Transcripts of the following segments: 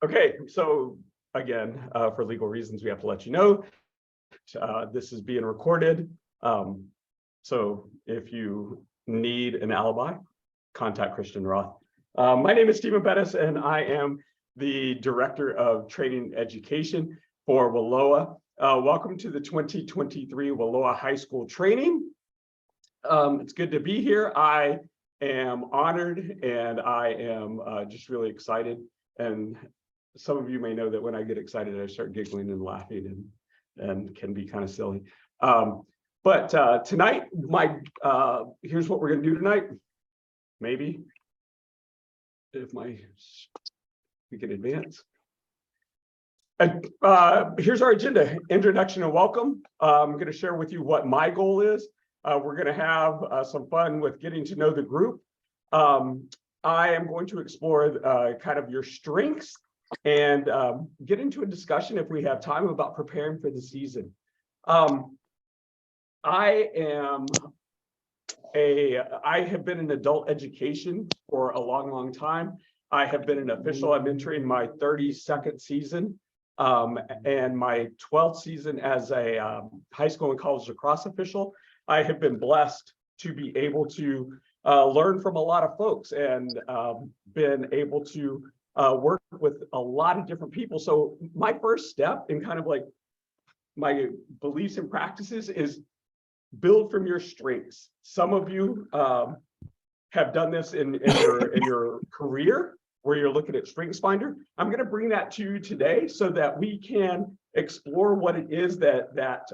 Okay, so again, for legal reasons, we have to let you know this is being recorded. So if you need an alibi, contact Christian Roth. My name is Stephen Bettis, and I am the Director of Training Education for WILOA. Welcome to the 2023 WILOA High School Training. It's good to be here. I am honored, and I am just really excited. And some of you may know that when I get excited, I start giggling and laughing and can be kind of silly. But tonight, here's what we're going to do tonight. Maybe if we can advance. Here's our agenda: introduction and welcome. I'm going to share with you what my goal is. We're going to have some fun with getting to know the group. I am going to explore kind of your strengths and get into a discussion, if we have time, about preparing for the season. I have been in adult education for a long time. I have been an official. I'm entering my 32nd season and my 12th season as a high school and college lacrosse official. I have been blessed to be able to learn from a lot of folks and been able to work with a lot of different people. So my first step in kind of like my beliefs and practices is build from your strengths. Some of you have done this in your career, where you're looking at Strengths Finder. I'm going to bring that to you today so that we can explore what it is that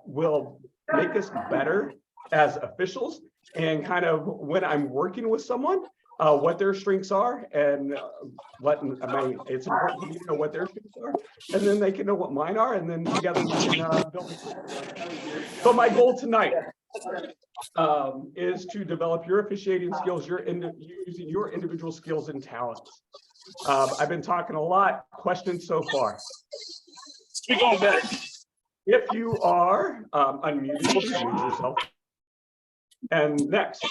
will make us better as officials, and kind of when I'm working with someone, what their strengths are, and it's important for me to know what their strengths are, and then they can know what mine are, and then together we can build a team. So my goal tonight is to develop your officiating skills, using your individual skills and talents. I've been talking a lot. Questions so far? Speak on that. If you are unmuted, please mute yourself. And next,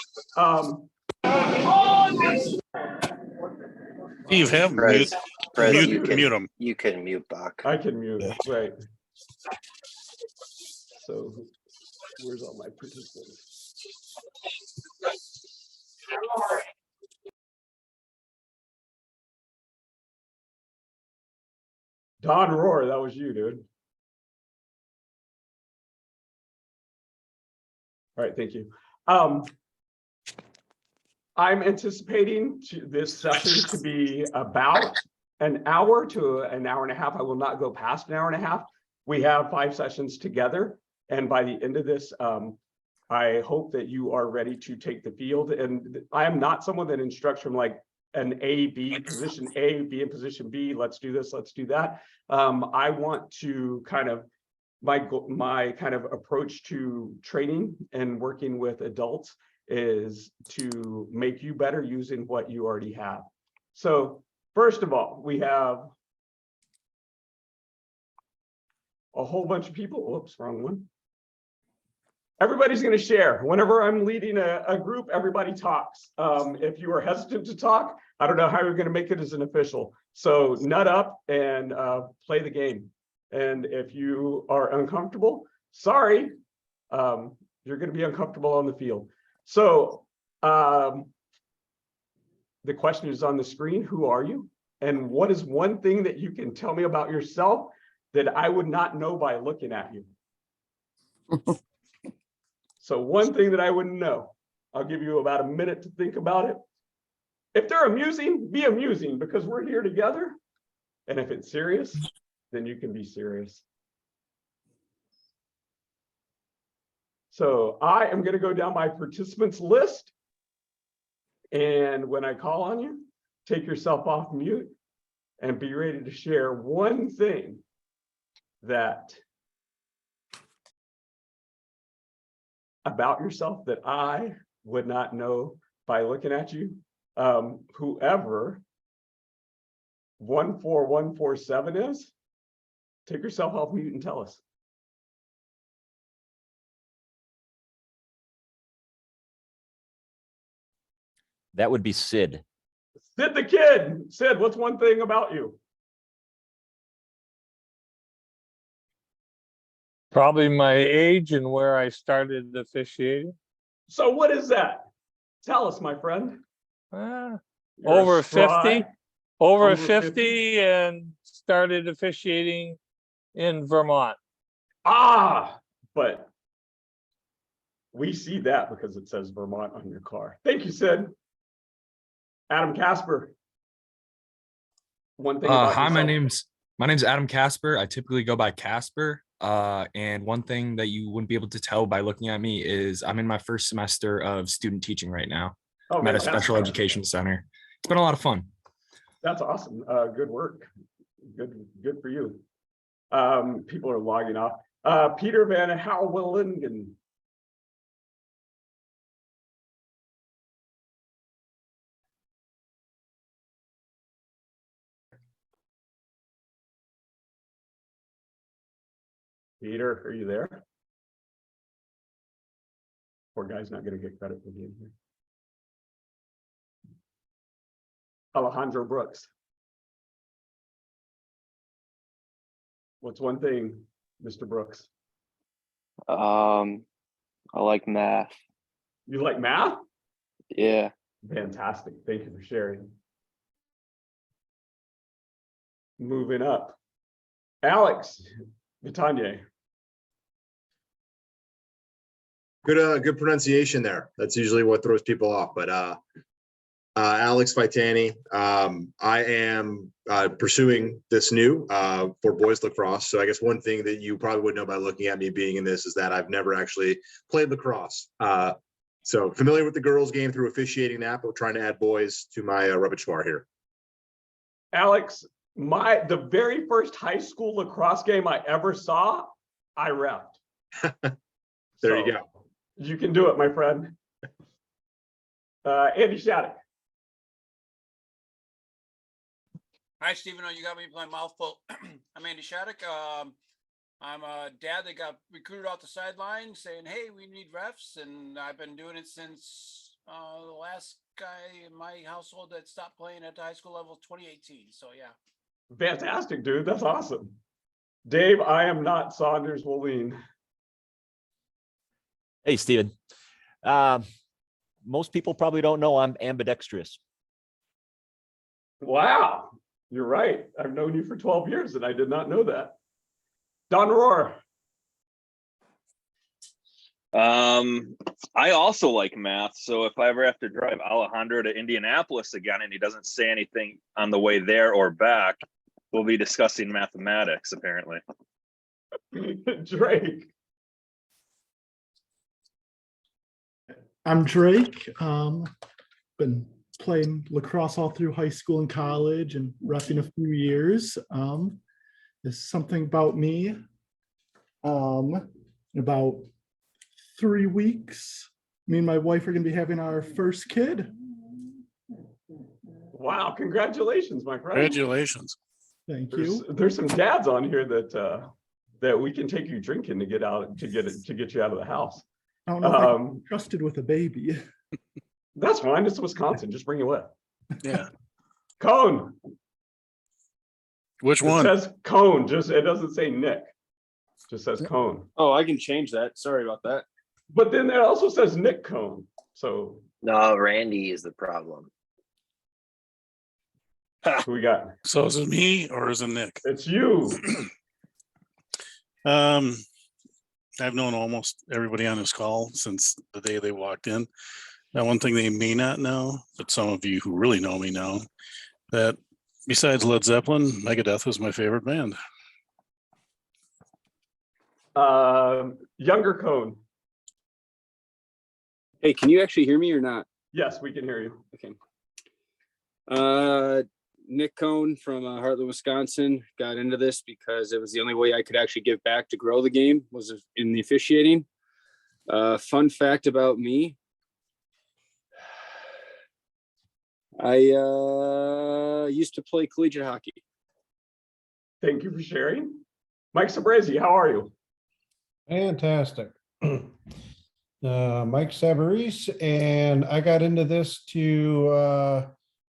Leave him. Prez, Mute him. You can mute Bach. I can mute, right. So where's all my participants? Don Rohr, that was you, dude. All right, thank you. I'm anticipating this session to be about an hour to an hour and a half. I will not go past an hour and a half. We have 5 sessions together, and by the end of this, I hope that you are ready to take the field. And I am not someone that instructs from like an A, B, position A, be in position B, let's do this, let's do that. I want to kind of, my kind of approach to training and working with adults is to make you better using what you already have. So first of all, we have a whole bunch of people. Whoops, wrong one. Everybody's going to share. Whenever I'm leading a group, everybody talks. If you are hesitant to talk, I don't know how you're going to make it as an official. So nut up and play the game. And if you are uncomfortable, sorry, you're going to be uncomfortable on the field. So the question is on the screen. Who are you? And what is one thing that you can tell me about yourself that I would not know by looking at you? So one thing that I wouldn't know. I'll give you about a minute to think about it. If they're amusing, be amusing, because we're here together. And if it's serious, then you can be serious. So I am going to go down my participants list. And when I call on you, take yourself off mute and be ready to share one thing that about yourself that I would not know by looking at you. Whoever 14147 is, take yourself off mute and tell us. That would be Sid. Sid the Kid. Sid, what's one thing about you? Probably my age and where I started officiating. So what is that? Tell us, my friend. Uh, You're over a spry. 50, over Over 50 and started officiating in Vermont. But we see that because it says Vermont on your car. Thank you, Sid. Adam Casper. One thing about Hi, my yourself. name's Adam Casper. I typically go by Casper. And one thing that you wouldn't be able to tell by looking at me is I'm in my first semester of student teaching right now. Oh, I'm at a fantastic. special education center. It's been a lot of fun. That's awesome. Good work. Good for you. People are logging off. Peter Van Houwelingen. Peter, are you there? Poor guy's not going to get credit for being here. Alejandro Brooks. What's one thing, Mr. Brooks? I like math. You like math? Yeah. Fantastic. Thank you for sharing. Moving up. Alex Vitanye. Good pronunciation there. That's usually what throws people off. But Alex Vitani, I am pursuing this new for boys lacrosse. So I guess one thing that you probably would know by looking at me being in this is that I've never actually played lacrosse. So familiar with the girls game through officiating that, but trying to add boys to my repertoire here. Alex, the very first high school lacrosse game I ever saw, I reffed. There you go. You can do it, my friend. Andy Shattuck. Hi, Stephen. You got me playing mouthful. I'm Andy Shattuck. I'm a dad that got recruited off the sideline saying, hey, we need refs. And I've been doing it since the last guy in my household that stopped playing at the high school level 2018. So, yeah. Fantastic, dude. That's awesome. Dave, I am not Saunders Woleen. Hey, Steven. Most people probably don't know I'm ambidextrous. Wow. You're right. I've known you for 12 years and I did not know that. Don Rohr. I also like math. So if I ever have to drive Alejandro to Indianapolis again and he doesn't say anything on the way there or back, we'll be discussing mathematics, apparently. Drake. I'm Drake. Been playing lacrosse all through high school and college and reffing a few years. There's something about me. In about 3 weeks, me and my wife are going to be having our first kid. Wow, congratulations, my friend. Congratulations. Thank you. There's some dads on here that we can take you drinking to get you out of the house. I don't know if I can be trusted with a baby. That's fine. It's Wisconsin. Just bring it with. Yeah. Cone. Which It one? says Cone. It doesn't say Nick. It just says Cone. Oh, I can change that. Sorry about that. But then it also says Nick Cone. So No, Randy is the problem. who we got? So is it me or is it Nick? It's you. I've known almost everybody on this call since the day they walked in. Now, one thing they may not know, but some of you who really know me know, that besides Led Zeppelin, Megadeth is my favorite band. Younger Cone. Hey, can you actually hear me or not? Yes, we can hear you. Okay. Nick Cohn from Hartland, Wisconsin, got into this because it was the only way I could actually give back to grow the game was in the officiating. Fun fact about me. I used to play collegiate hockey. Thank you for sharing. Mike Sabrezi, how are you? Fantastic. Mike Savarese, and I got into this to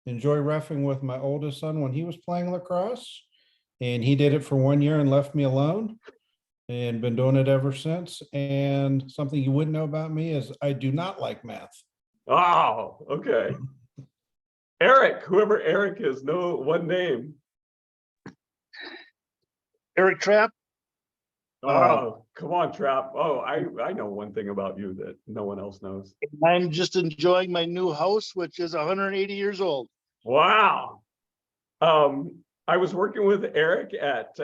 enjoy reffing with my oldest son when he was playing lacrosse. And he did it for 1 year and left me alone. And been doing it ever since. And something you wouldn't know about me is I do not like math. Oh, okay. Eric, whoever Eric is, know one name. Eric Trapp. Oh, come on, Trap. Oh, I know one thing about you that no one else knows. I'm just enjoying my new house, which is 180 years old. Wow. I was working with Eric at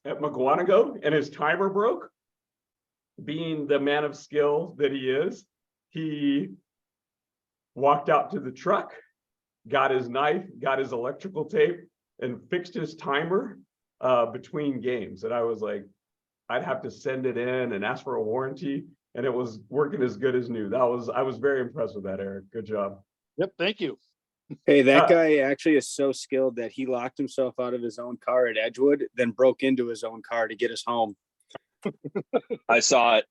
McGuanago, and his timer broke. Being the man of skill that he is, he walked out to the truck, got his knife, got his electrical tape, and fixed his timer between games. And I was like, I'd have to send it in and ask for a warranty, and it was working as good as new. I was very impressed with that, Eric. Good job. Yep, thank you. Hey, that guy actually is so skilled that he locked himself out of his own car at Edgewood, then broke into his own car to get us home. I saw it.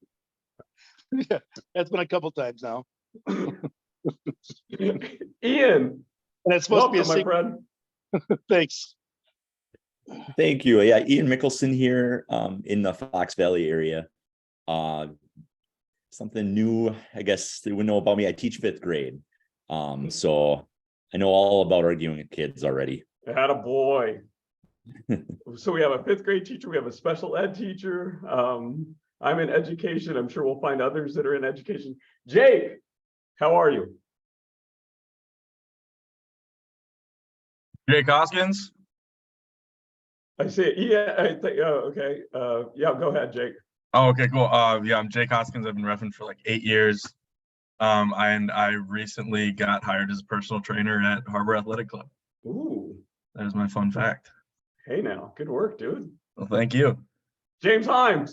Yeah, that's been a couple times now. Ian, And it's supposed to be a welcome, my secret. friend. Thanks. Thank you. Yeah, Ian Mickelson here in the Fox Valley area. Something new, I guess they would know about me. I teach 5th grade. So I know all about arguing with kids already. Had a boy. So we have a 5th grade teacher. We have a special ed teacher. I'm in education. I'm sure we'll find others that are in education. Jake, how are you? Jake Hoskins. I see it. Yeah, I think, okay. Yeah, go ahead, Jake. Oh, okay, cool. Yeah, I'm Jake Hoskins. I've been reffing for like 8 years. And I recently got hired as a personal trainer at Harbor Athletic Club. Ooh. That is my fun fact. Hey now, good work, dude. Well, thank you. James Himes.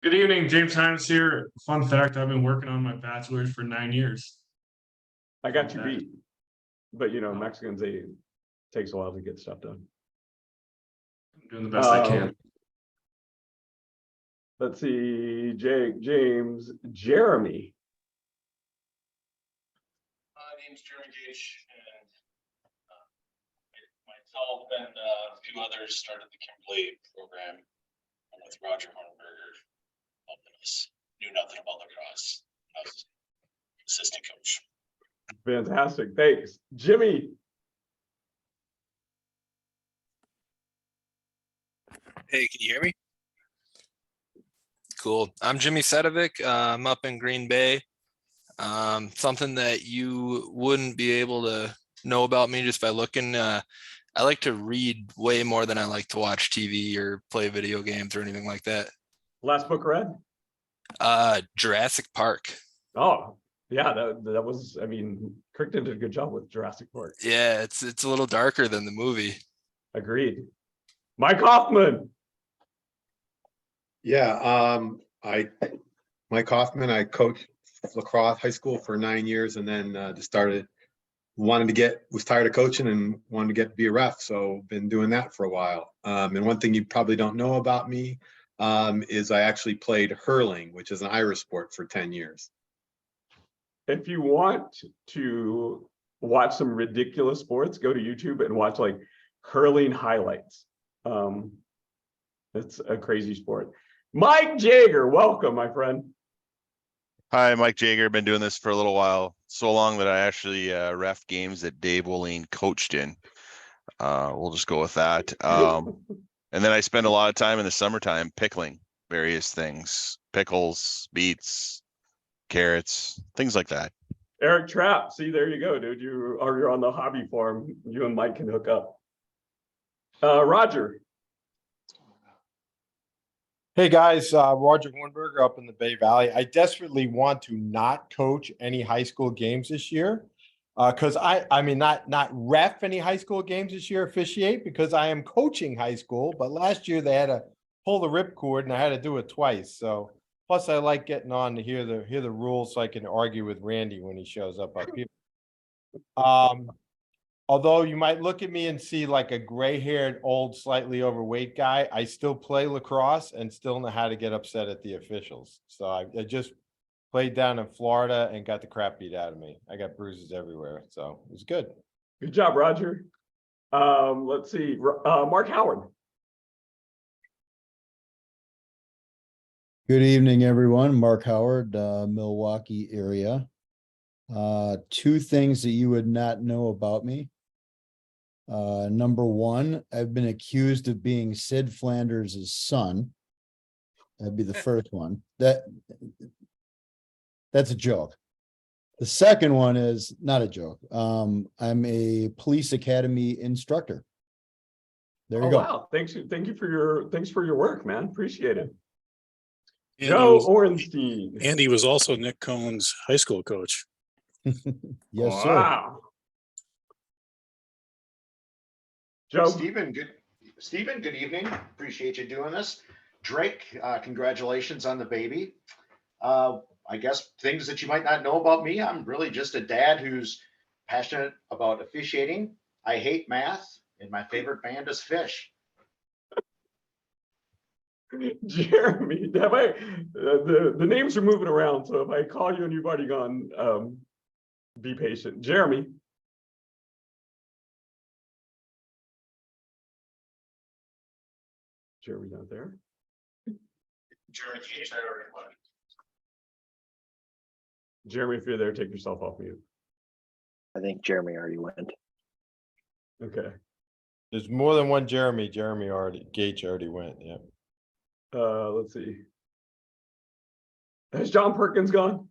Good evening, James Himes here. Fun fact, I've been working on my bachelor's for 9 years. I got you beat. But you know, Mexicans, takes a while to get stuff done. I'm doing the best I can. Let's see, Jake, James, Jeremy. My name's Jeremy Gage, and myself and a few others started the Kimberly program with Roger Hornberger, helping us. Knew nothing about lacrosse. I was assistant coach. Fantastic, thanks. Jimmy. Hey, can you hear me? Cool. I'm Jimmy Sedovic. I'm up in Green Bay. Something that you wouldn't be able to know about me just by looking. I like to read way more than I like to watch TV or play video games or anything like that. Last book read? Jurassic Park. Oh, yeah, that was, I mean, Crichton did a good job with Jurassic Park. Yeah, it's a little darker than the movie. Agreed. Mike Hoffman. Yeah, Mike Hoffman, I coached lacrosse high school for 9 years and then just was tired of coaching and wanted to be a ref. So been doing that for a while. And one thing you probably don't know about me is I actually played hurling, which is an Irish sport, for 10 years. If you want to watch some ridiculous sports, go to YouTube and watch like hurling highlights. It's a crazy sport. Mike Jager, welcome, my friend. Hi, Mike Jager. Been doing this for a little while, so long that I actually ref games that Dave Woleen coached in. We'll just go with that. And then I spend a lot of time in the summertime pickling various things, pickles, beets, carrots, things like that. Eric Trapp, see, there you go, dude. You're on the hobby farm. You and Mike can hook up. Roger. Hey guys, Roger Hornberger up in the Bay Valley. I desperately want to not coach any high school games this year because I mean not ref any high school games this year, officiate, because I am coaching high school. But last year they had to pull the ripcord and I had to do it twice. So plus I like getting on to hear the rules so I can argue with Randy when he shows up. Although you might look at me and see like a gray-haired, old, slightly overweight guy, I still play lacrosse and still know how to get upset at the officials. So I just played down in Florida and got the crap beat out of me. I got bruises everywhere, so it was good. Good job, Roger. Let's see, Mark Howard. Good evening, everyone. Mark Howard, Milwaukee area. Two things that you would not know about me. Number one, I've been accused of being Sid Flanders' son. That'd be the first one. That's a joke. The second one is not a joke. I'm a police academy instructor. There you go. Wow, thanks for your work, man. Appreciate it. Andy Joe was- Orenstein. Andy was also Nick Cohn's high school coach. Yes, sir. Wow. Joe. Stephen, good evening. Appreciate you doing this. Drake, congratulations on the baby. I guess things that you might not know about me, I'm really just a dad who's passionate about officiating. I hate math, and my favorite band is Fish. Jeremy, the names are moving around, so if I call you and you've already gone, be patient. Jeremy. Jeremy not there? Jeremy Cage, I already went. Jeremy, if you're there, take yourself off mute. I think Jeremy already went. Okay. There's more than one Jeremy. Gage already went. Yeah. Let's see. Has John Perkins gone?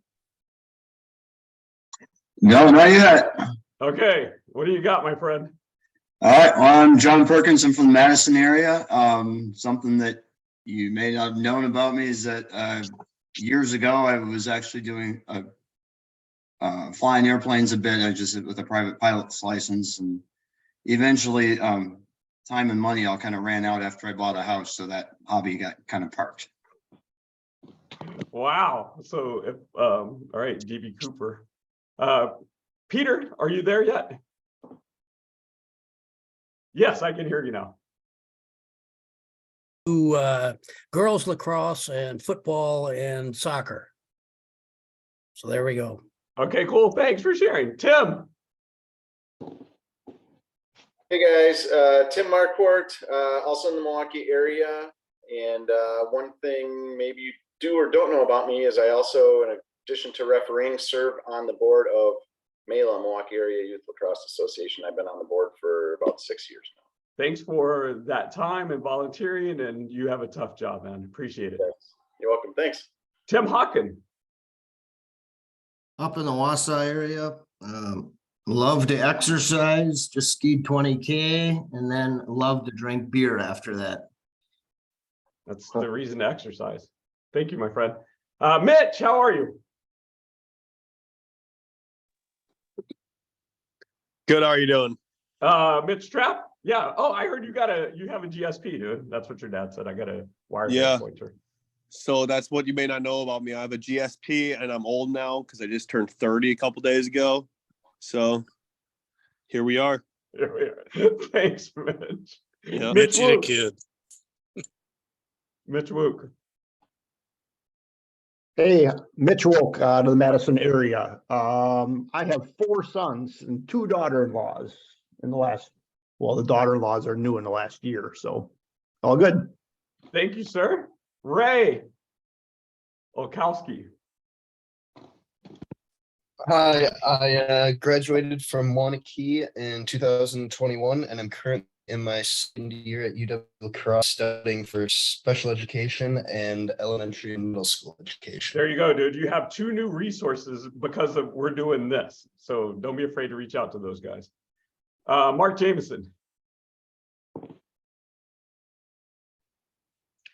No, not yet. Okay, what do you got, my friend? All right, well, I'm John Perkins. I'm from the Madison area. Something that you may not have known about me is that years ago I was actually doing flying airplanes a bit. I just with a private pilot's license, and eventually time and money all kind of ran out after I bought a house, so that hobby got kind of parked. Wow. So if all right, DB Cooper. Peter, are you there yet? Yes, I can hear you now. Girls lacrosse and football and soccer. So there we go. Okay, cool. Thanks for sharing. Tim. Hey guys, Tim Marquardt, also in the Milwaukee area. And one thing maybe you do or don't know about me is I also, in addition to refereeing, serve on the board of WILOA, Milwaukee Area Youth Lacrosse Association. I've been on the board for about 6 years now. Thanks for that time and volunteering, and you have a tough job, man. Appreciate it. You're welcome. Thanks. Tim Hawken. Up in the Wausau area, love to exercise, just skied 20K, and then love to drink beer after that. That's the reason to exercise. Thank you, my friend. Mitch, how are you? Good. How are you doing? Mitch Trapp. Yeah. Oh, I heard you have a GSP, dude. That's what your dad said. I got a wireless pointer. So that's what you may not know about me. I have a GSP and I'm old now because I just turned 30 a couple days ago. So here we are. Thanks, Mitch. Yeah. Mitch Wook. Kid. Mitch Wook. Hey, Mitch Woke out of the Madison area. I have 4 sons and 2 daughter-in-laws in the last, well, the daughter-in-laws are new in the last year, so all good. Thank you, sir. Ray Olkowski. Hi, I graduated from Wanakee in 2021, and I'm currently in my second year at UW Lacrosse studying for special education and elementary and middle school education. There you go, dude. You have 2 new resources because of we're doing this. So don't be afraid to reach out to those guys. Mark Jameson.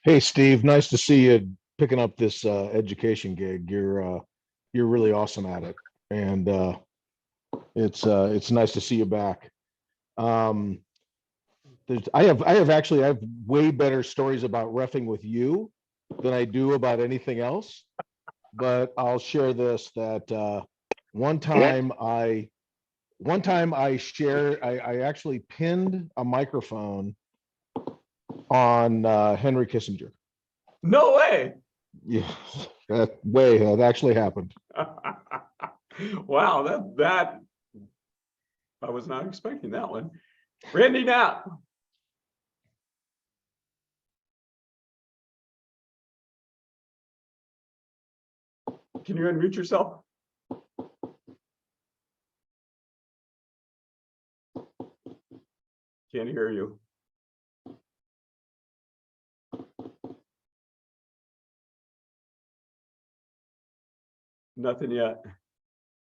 Hey, Steve, nice to see you picking up this education gig. You're really awesome at it, and it's nice to see you back. I have way better stories about reffing with you than I do about anything else. But I'll share this that one time I actually pinned a microphone on Henry Kissinger. No way. Yeah. That actually happened. Wow, that I was not expecting that one. Randy Knapp. Can you unmute yourself? Can't hear you. Nothing yet.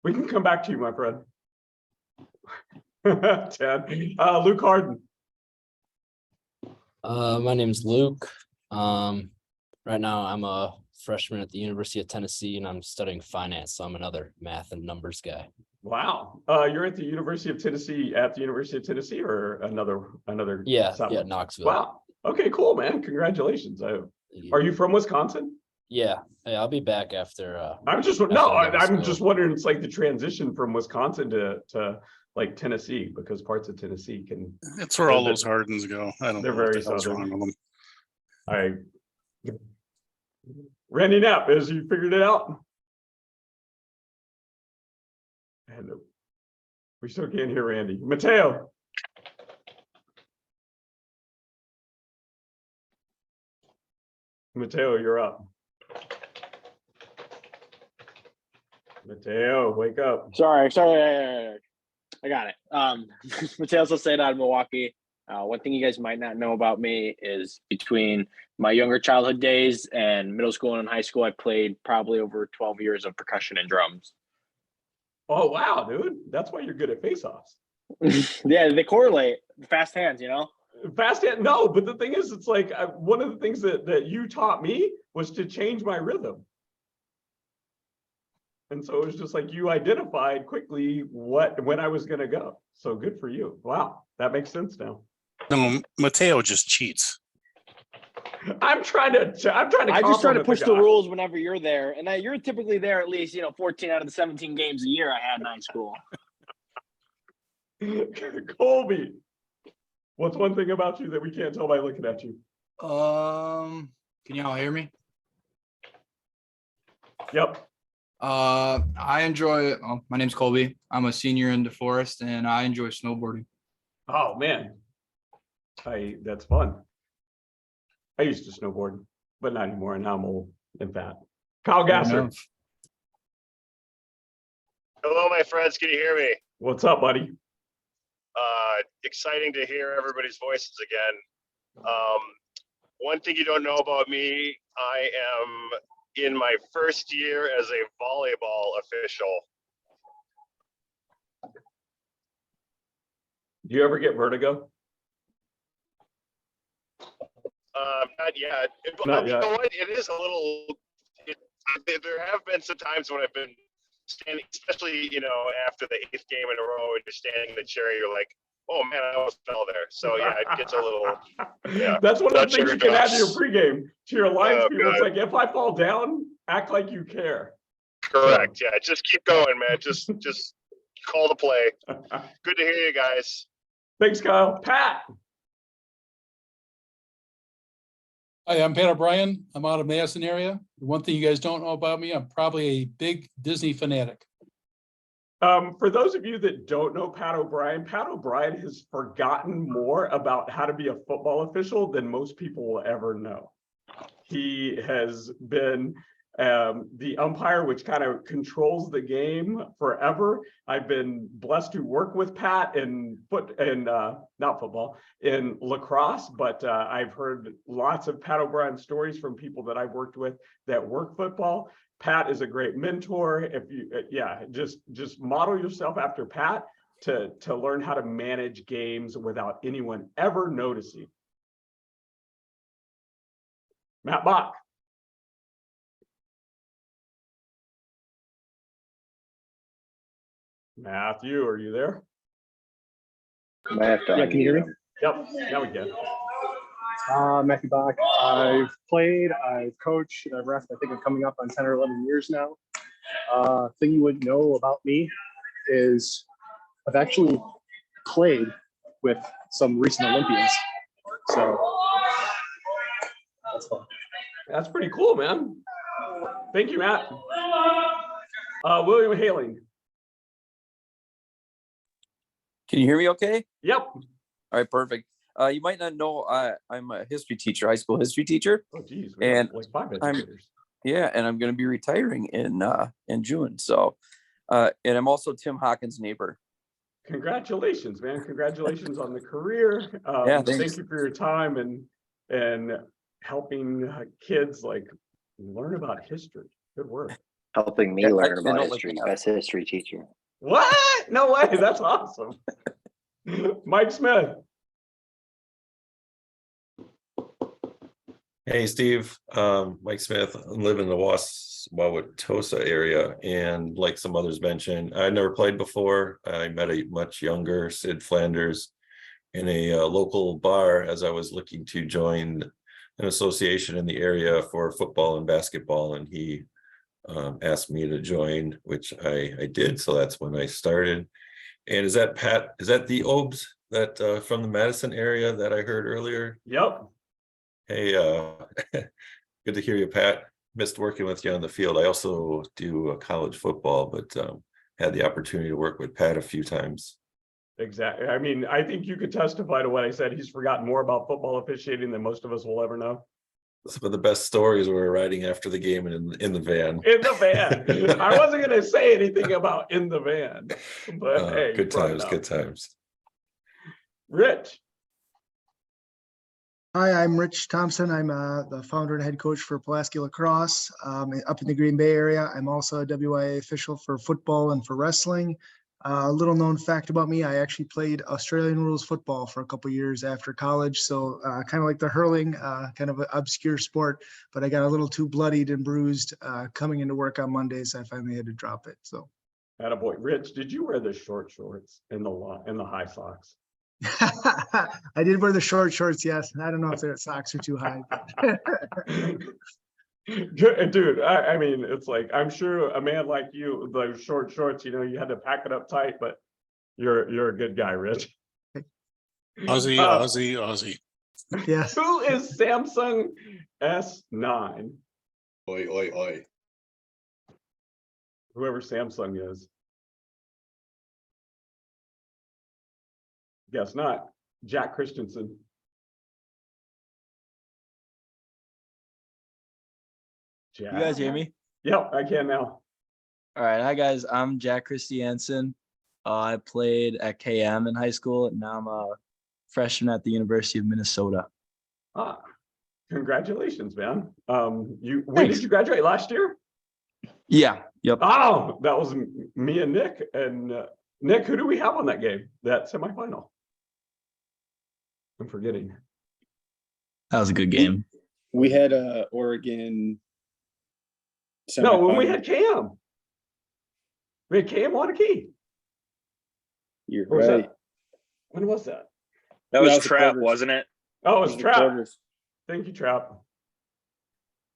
We can come back to you, my friend. Ted. Luke Harden. My name's Luke. Right now I'm a freshman at the University of Tennessee and I'm studying finance. So I'm another math and numbers guy. Wow. You're at the University of Tennessee or another? Yeah, suburb? Knoxville. Wow. Okay, cool, man. Congratulations. Are you from Wisconsin? Yeah. Hey, I'll be back after. I'm just wondering. It's like the transition from Wisconsin to like Tennessee, because parts of Tennessee can. That's where all those Hardens go. I don't They're know what very the hell's southern. wrong with them. Randy Knapp, as you figured it out. And we still can't hear Randy. Mateo. Mateo, you're up. Mateo, wake up. Sorry. I got it. Mateo Salcedo out of Milwaukee. One thing you guys might not know about me is between my younger childhood days and middle school and high school, I played probably over 12 years of percussion and drums. Oh, wow, dude. That's why you're good at face-offs. Yeah, they correlate. Fast hands, you know? Fast hand, no, but the thing is, it's like one of the things that you taught me was to change my rhythm. And so it was just like you identified quickly when I was going to go. So good for you. Wow, that makes sense now. No, Mateo just cheats. I'm trying to. I just try to push the rules whenever you're there, and you're typically there at least 14 out of the 17 games a year I had in high school. Colby, what's one thing about you that we can't tell by looking at you? Can y'all hear me? Yep. I enjoy. My name's Colby. I'm a senior in DeForest, and I enjoy snowboarding. Oh man, that's fun. I used to snowboard, but not anymore. And now I'm old and fat. Kyle Gasser. Hello, my friends. Can you hear me? What's up, buddy? Exciting to hear everybody's voices again. One thing you don't know about me, I am in my first year as a volleyball official. Do you ever get vertigo? Not yet. Not You yet. know what? It is a little. There have been some times when I've been standing, especially after the 8th game in a row, and you're standing in the chair, you're like, "Oh man, I almost fell there." So yeah, it gets a little. Yeah, That's one of the that things chair you can add to your drops. pregame to your lines Oh, people. It's God. like, if I fall down, act like you care. Correct. Yeah, just keep going, man. Just call the play. Good to hear you guys. Thanks, Kyle. Pat. Hi, I'm Pat O'Brien. I'm out of Madison area. The one thing you guys don't know about me, I'm probably a big Disney fanatic. For those of you that don't know Pat O'Brien has forgotten more about how to be a football official than most people will ever know. He has been the umpire, which kind of controls the game forever. I've been blessed to work with Pat in not football, in lacrosse, but I've heard lots of Pat O'Brien stories from people that I've worked with that work football. Pat is a great mentor. If you, just model yourself after Pat to learn how to manage games without anyone ever noticing. Matt Bach. Matthew, are you there? Yeah, can you hear me? Yep, now we can. Matthew Bach. I've played, I've coached, and I've ref. I think I'm coming up on 10 or 11 years now. Thing you would know about me is I've actually played with some recent Olympians. So that's fun. That's pretty cool, man. Thank you, Matt. William Haling. Can you hear me okay? Yep. All right, perfect. You might not know, I'm a history teacher, high school history teacher. Oh, geez. And like 5 I'm, educators. yeah, and I'm going to be retiring in June. So, and I'm also Tim Hawkins' neighbor. Congratulations, man. Congratulations on the career. Yeah, thanks. Thank you for your time and helping kids like learn about history. Good work. Helping me Yeah, learn I about don't like history. that. Best history teacher. What? No way. That's awesome. Mike Smith. Hey, Steve, Mike Smith. I live in the Wauwatosa area, and like some others mentioned, I never played before. I met a much younger Sid Flanders in a local bar as I was looking to join an association in the area for football and basketball, and he asked me to join, which I did. So that's when I started. And is that Pat? Is that the Obes that from the Madison area that I heard earlier? Yep. Hey, good to hear you, Pat. Missed working with you on the field. I also do college football, but had the opportunity to work with Pat a few times. Exactly. I mean, I think you could testify to what I said. He's forgotten more about football officiating than most of us will ever know. Some of the best stories were riding after the game and in the van. In the van. I wasn't going to say anything about in the van, but hey, good brought it times, up. good times. Rich. Hi, I'm Rich Thompson. I'm the founder and head coach for Pulaski Lacrosse up in the Green Bay area. I'm also a WIA official for football and for wrestling. A little known fact about me, I actually played Australian rules football for a couple years after college. So kind of like the hurling, kind of an obscure sport, but I got a little too bloodied and bruised coming into work on Mondays. I finally had to drop it. So. Attaboy. Rich, did you wear the short shorts in the high socks? I did wear the short shorts, yes. I don't know if their socks are too high. Dude, I mean, it's like, I'm sure a man like you, those short shorts, you had to pack it up tight, but you're a good guy, Rich. Aussie. Yes. Who is Samsung S9? Oi. Whoever Samsung is. Guess not. Jack Christensen. Jack. You guys hear me? Yep, I can now. All right. Hi, guys. I'm Jack Christiansen. I played at KM in high school, and now I'm a freshman at the University of Minnesota. Congratulations, man. When did you graduate? Last year? Yeah. Yep. Oh, that was me and Nick. And Nick, who do we have on that game? That semifinal? I'm forgetting. That was a good game. We had Oregon. No, when we had Cam. We had Cam Wanakee. You're Or was right. that- when was that? That was Trap, wasn't it? Oh, it was the Trap. quarters. Thank you, Trap.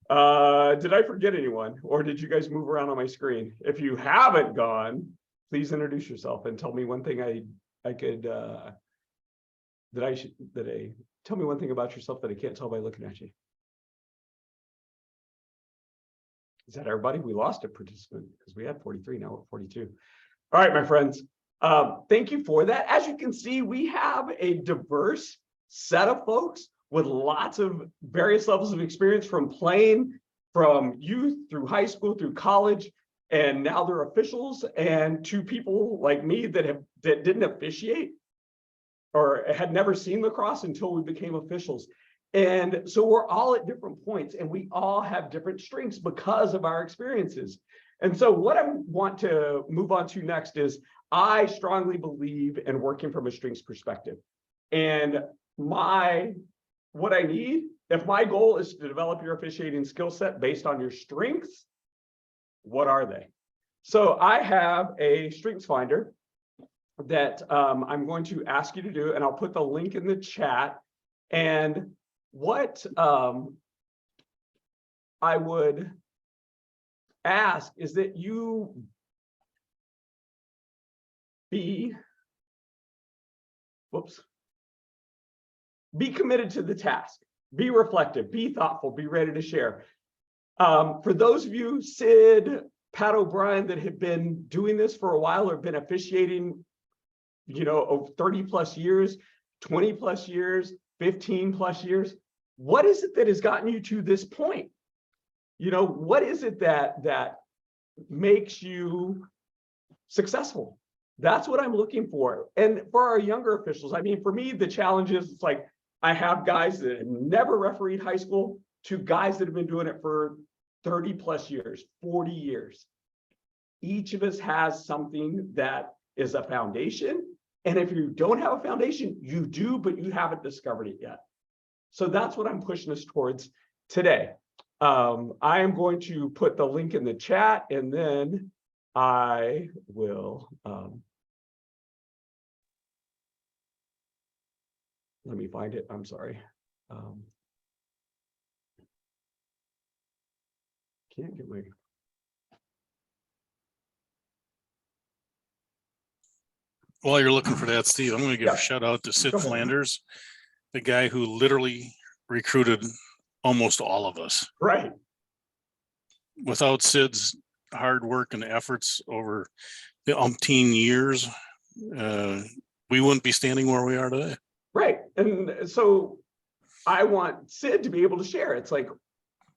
Did I forget anyone, or did you guys move around on my screen? If you haven't gone, please introduce yourself and tell me one thing I could tell me one thing about yourself that I can't tell by looking at you. Is that everybody? We lost a participant because we had 43, now we're 42. All right, my friends. Thank you for that. As you can see, we have a diverse set of folks with lots of various levels of experience, from playing from youth through high school through college, and now they're officials, and to people like me that didn't officiate or had never seen lacrosse until we became officials. And so we're all at different points, and we all have different strengths because of our experiences. And so what I want to move on to next is, I strongly believe in working from a strengths perspective. And what I need, if my goal is to develop your officiating skill set based on your strengths, what are they? So I have a strengths finder that I'm going to ask you to do, and I'll put the link in the chat. And what I would ask is that you be committed to the task, be reflective, be thoughtful, be ready to share. For those of you, Sid, Pat O'Brien, that have been doing this for a while or been officiating, over 30 plus years, 20 plus years, 15 plus years, what is it that has gotten you to this point? What is it that makes you successful? That's what I'm looking for. And for our younger officials, I mean, for me, the challenge is it's like I have guys that have never refereed high school to guys that have been doing it for 30 plus years, 40 years. Each of us has something that is a foundation. And if you don't have a foundation, you do, but you haven't discovered it yet. So that's what I'm pushing us towards today. I am going to put the link in the chat, and then I will, let me find it. I'm sorry. Can't get my. While you're looking for that, Steve, I'm going to give Yeah. a shout out to Sid Go ahead. Flanders, the guy who literally recruited almost all of us. Right. Without Sid's hard work and efforts over the umpteen years, we wouldn't be standing where we are today. Right. And so I want Sid to be able to share. It's like,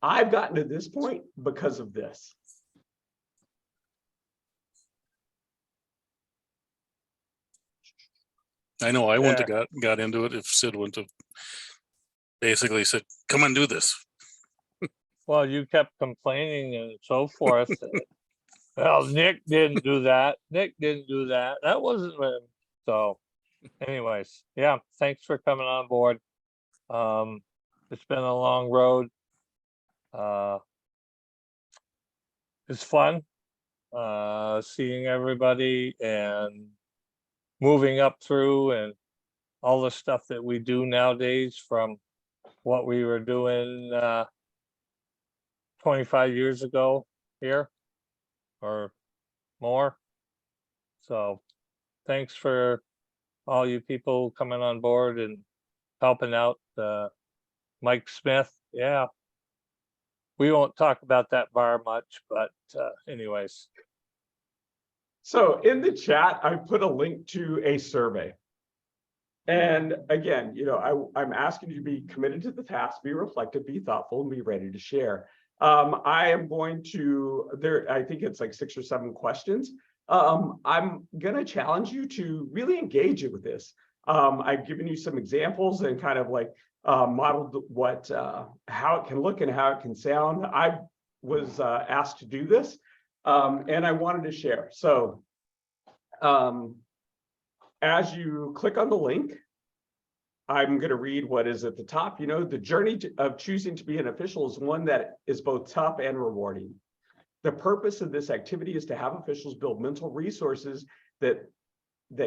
I've gotten to this point because of this. I know I wouldn't have got into it if Sid wouldn't have basically said, come on, do this. Well, you kept complaining and so forth. Well, Nick didn't do that. Nick didn't do that. That wasn't him. So anyways, yeah, thanks for coming on board. It's been a long road. It's fun seeing everybody and moving up through and all the stuff that we do nowadays from what we were doing 25 years ago here or more. So thanks for all you people coming on board and helping out. Mike Smith, yeah. We won't talk about that bar much, but anyways. So in the chat, I put a link to a survey. And again, I'm asking you to be committed to the task, be reflective, be thoughtful, and be ready to share. I am going to, I think it's like 6 or 7 questions. I'm going to challenge you to really engage with this. I've given you some examples and kind of like modeled how it can look and how it can sound. I was asked to do this. And I wanted to share. So as you click on the link, I'm going to read what is at the top. The journey of choosing to be an official is one that is both tough and rewarding. The purpose of this activity is to have officials build mental resources that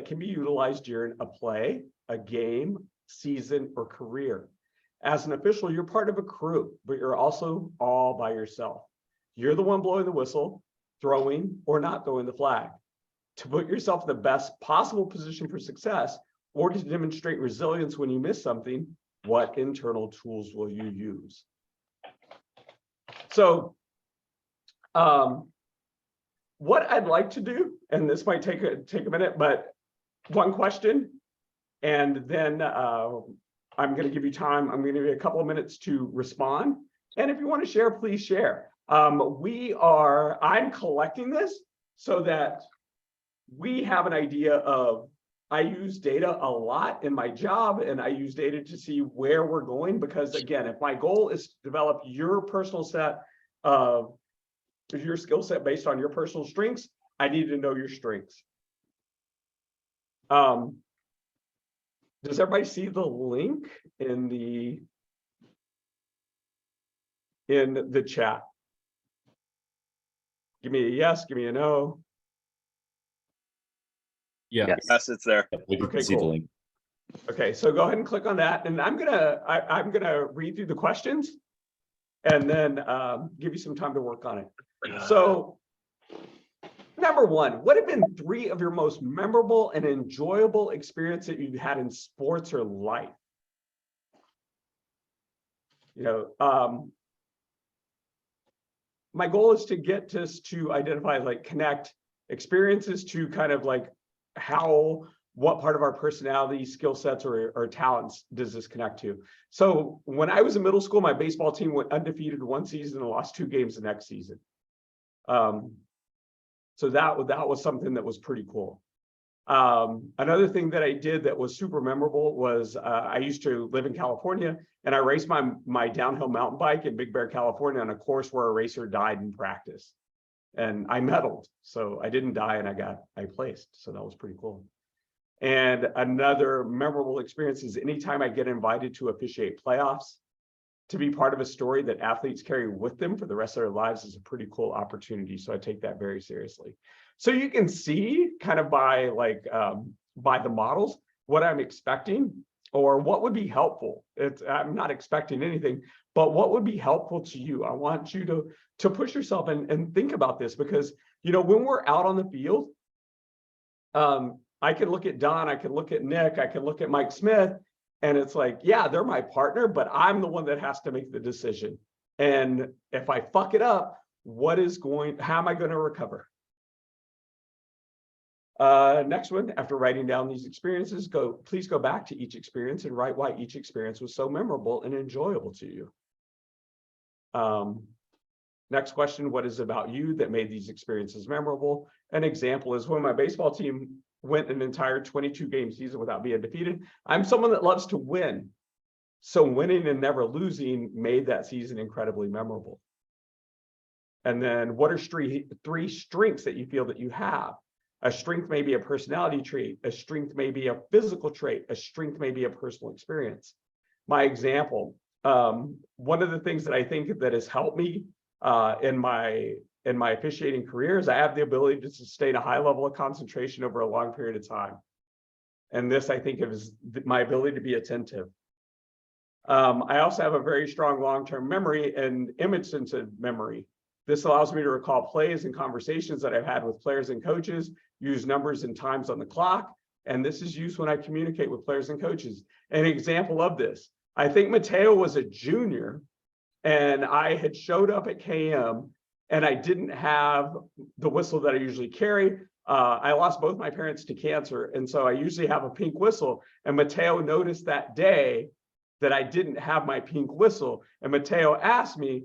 can be utilized during a play, a game, season, or career. As an official, you're part of a crew, but you're also all by yourself. You're the one blowing the whistle, throwing or not throwing the flag. To put yourself in the best possible position for success or to demonstrate resilience when you miss something, what internal tools will you use? So what I'd like to do, and this might take a minute, but one question, and then I'm going to give you time. I'm going to give you a couple of minutes to respond. And if you want to share, please share. I'm collecting this so that we have an idea of, I use data a lot in my job, and I use data to see where we're going, because again, if my goal is to develop your personal set of your skill set based on your personal strengths, I need to know your strengths. Does everybody see the link in the chat? Give me a yes, give me a no. Yeah. Yes, it's there. Okay, cool. Okay, so go ahead and click on that, and I'm gonna read through the questions and then give you some time to work on it. So, number 1, what have been 3 of your most memorable and enjoyable experiences that you've had in sports or life? my goal is to get us to identify, like, connect experiences to kind of like what part of our personality, skill sets, or talents does this connect to? So when I was in middle school, my baseball team went undefeated one season and lost 2 games the next season. So that was something that was pretty cool. Another thing that I did that was super memorable was I used to live in California, and I raced my downhill mountain bike in Big Bear, California, on a course where a racer died in practice. And I medaled, so I didn't die, and I placed, so that was pretty cool. And another memorable experience is anytime I get invited to officiate playoffs, to be part of a story that athletes carry with them for the rest of their lives is a pretty cool opportunity. So I take that very seriously. So you can see kind of by the models what I'm expecting or what would be helpful. I'm not expecting anything, but what would be helpful to you? I want you to push yourself and think about this, because, you know, when we're out on the field, I can look at Don, I can look at Nick, I can look at Mike Smith, and it's like, yeah, they're my partner, but I'm the one that has to make the decision. And if I fuck it up, how am I going to recover? Next one, after writing down these experiences, please go back to each experience and write why each experience was so memorable and enjoyable to you. Next question, what is it about you that made these experiences memorable? An example is when my baseball team went an entire 22-game season without being defeated. I'm someone that loves to win. So winning and never losing made that season incredibly memorable. And then what are 3 strengths that you feel that you have? A strength may be a personality trait. A strength may be a physical trait. A strength may be a personal experience. My example, one of the things that I think that has helped me in my officiating career is I have the ability to sustain a high level of concentration over a long period of time. And this, I think, is my ability to be attentive. I also have a very strong long-term memory and image-sensitive memory. This allows me to recall plays and conversations that I've had with players and coaches, use numbers and times on the clock, and this is used when I communicate with players and coaches. An example of this, I think Mateo was a junior, and I had showed up at KM, and I didn't have the whistle that I usually carry. I lost both my parents to cancer, and so I usually have a pink whistle, and Mateo noticed that day that I didn't have my pink whistle, and Mateo asked me,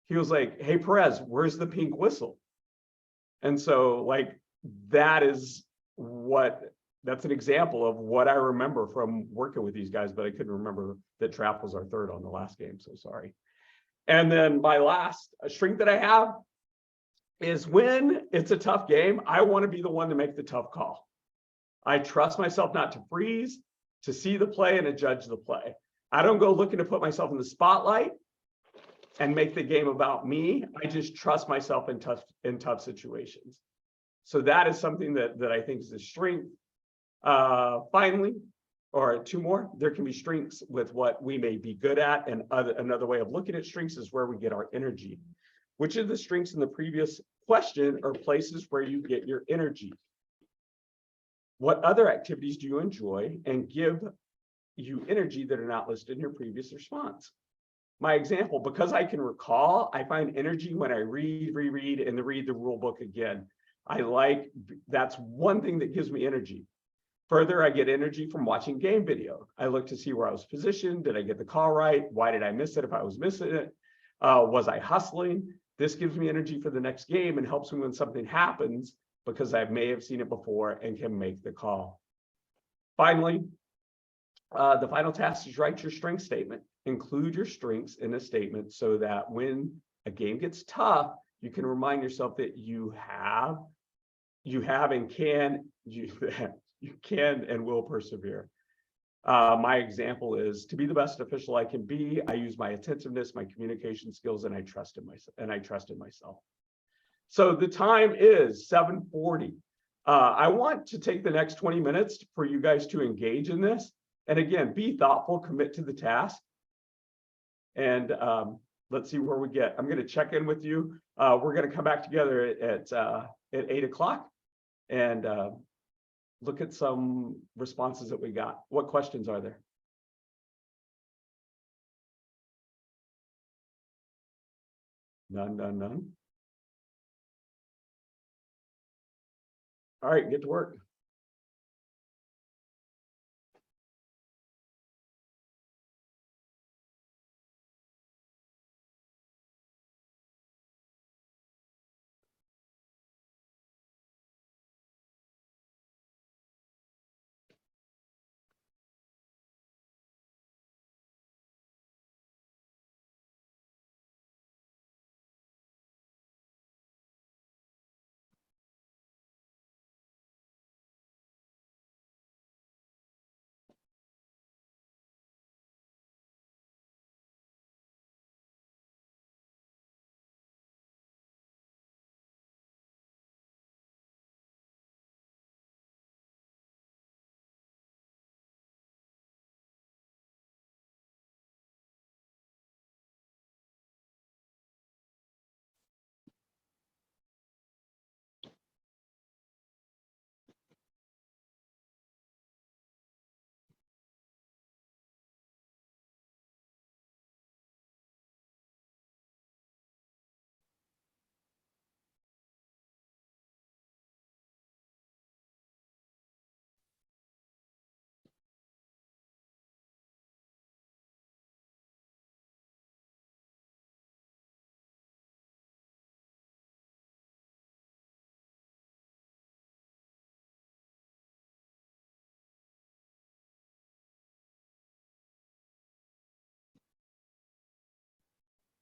he was like, hey, Perez, where's the pink whistle? And so, like, that's an example of what I remember from working with these guys, but I couldn't remember that Trapp was our third on the last game, so sorry. And then my last strength that I have is when it's a tough game, I want to be the one to make the tough call. I trust myself not to freeze, to see the play and to judge the play. I don't go looking to put myself in the spotlight and make the game about me. I just trust myself in tough situations. So that is something that I think is a strength. Finally, or 2 more, there can be strengths with what we may be good at, and another way of looking at strengths is where we get our energy. Which of the strengths in the previous question are places where you get your energy? What other activities do you enjoy and give you energy that are not listed in your previous response? My example, because I can recall, I find energy when I reread, and read the rule book again. That's one thing that gives me energy. Further, I get energy from watching game video. I look to see where I was positioned. Did I get the call right? Why did I miss it if I was missing it? Was I hustling? This gives me energy for the next game and helps me when something happens because I may have seen it before and can make the call. Finally, the final task is write your strength statement. Include your strengths in a statement so that when a game gets tough, you can remind yourself that you can and will persevere. My example is to be the best official I can be. I use my attentiveness, my communication skills, and I trust in myself. So the time is 7:40. I want to take the next 20 minutes for you guys to engage in this. And again, be thoughtful, commit to the task. And let's see where we get. I'm going to check in with you. We're going to come back together at 8 o'clock and look at some responses that we got. What questions are there? None. All right, get to work.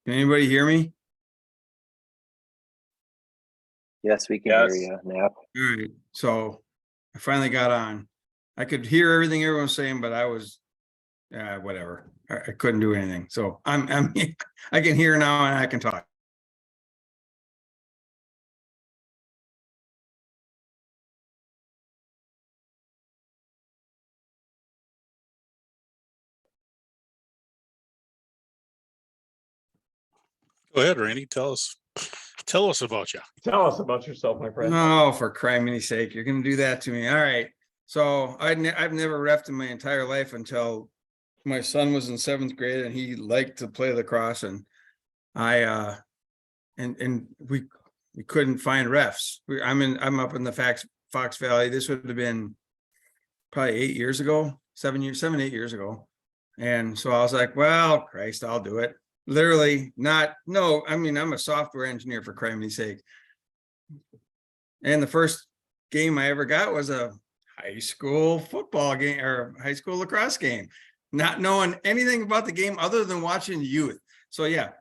Can anybody hear me? Yes, we can hear you, Nap. All right, so I finally got on. I could hear everything everyone was saying, but I was, whatever. I couldn't do anything. So I'm I can hear now and I can talk. Go ahead, Randy. Tell us about you. Tell us about yourself, my friend. Oh, for criminy sake, you're gonna do that to me. All right. So I've never reffed in my entire life until my son was in 7th grade and he liked to play lacrosse, and I and we couldn't find refs. I'm up in the Fox Valley. This would have been probably 8 years ago, 7, 8 years ago. And so I was like, well, Christ, I'll do it. Literally I'm a software engineer, for criminy sake. And the first game I ever got was a high school football game or high school lacrosse game, not knowing anything about the game other than watching youth. So yeah.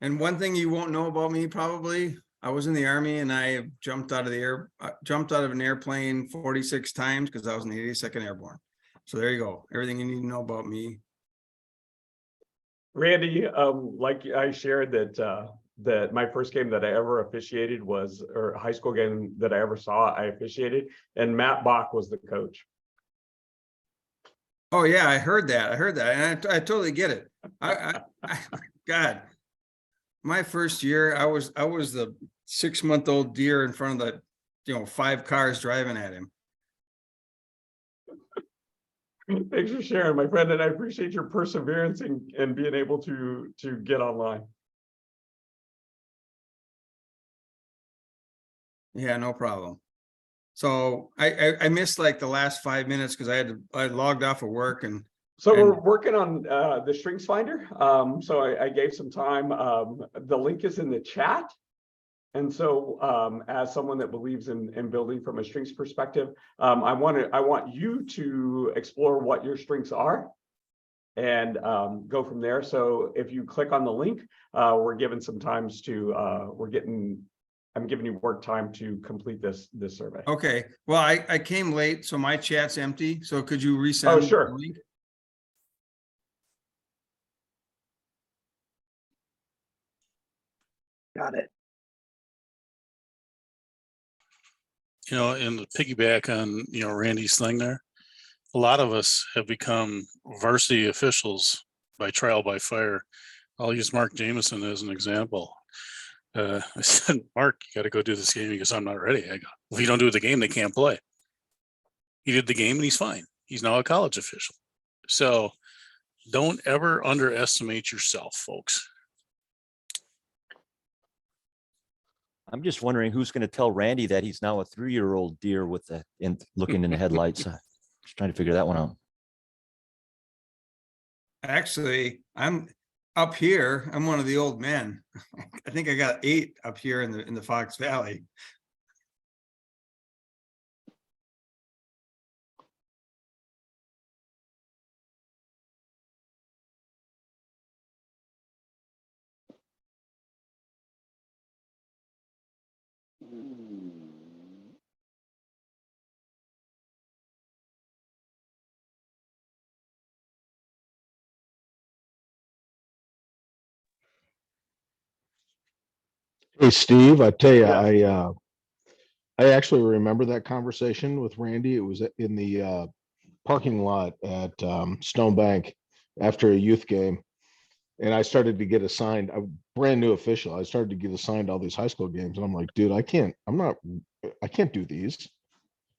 And one thing you won't know about me, probably, I was in the Army and I jumped out of an airplane 46 times because I was in the 82nd Airborne. So there you go. Everything you need to know about me. Randy, like I shared that my first game that I ever officiated or a high school game that I ever saw, I officiated, and Matt Bach was the coach. Oh yeah, I heard that. And I totally get it. God, my first year, I was the 6-month-old deer in front of the 5 cars driving at him. Thanks for sharing, my friend, and I appreciate your perseverance and being able to get online. Yeah, no problem. So I missed like the last 5 minutes because I logged off of work So we're working on the Strengths Finder. So I gave some time. The link is in the chat. And so as someone that believes in building from a strengths perspective, I want you to explore what your strengths are and go from there. So if you click on the link, we're given some times to I'm giving you work time to complete this survey. Okay. Well, I came late, so my chat's empty. So could you resend Oh, sure. the link? Got it. And to piggyback on, Randy's thing there, a lot of us have become varsity officials by trial by fire. I'll use Mark Jameson as an example. I said, Mark, you got to go do this game. He goes, I'm not ready. I go, well, if you don't do the game, they can't play. He did the game and he's fine. He's now a college official. So don't ever underestimate yourself, folks. I'm just wondering who's going to tell Randy that he's now a 3-year-old deer with the looking in the headlights. Just trying to figure that one out. Actually, I'm up here. I'm one of the old men. I think I got 8 up here in the Fox Valley. Hey, Steve, I tell you, Yeah. I actually remember that conversation with Randy. It was in the parking lot at Stone Bank after a youth game. And I started to get assigned, a brand new official. I started to get assigned all these high school games. And I'm like, dude, I can't do these.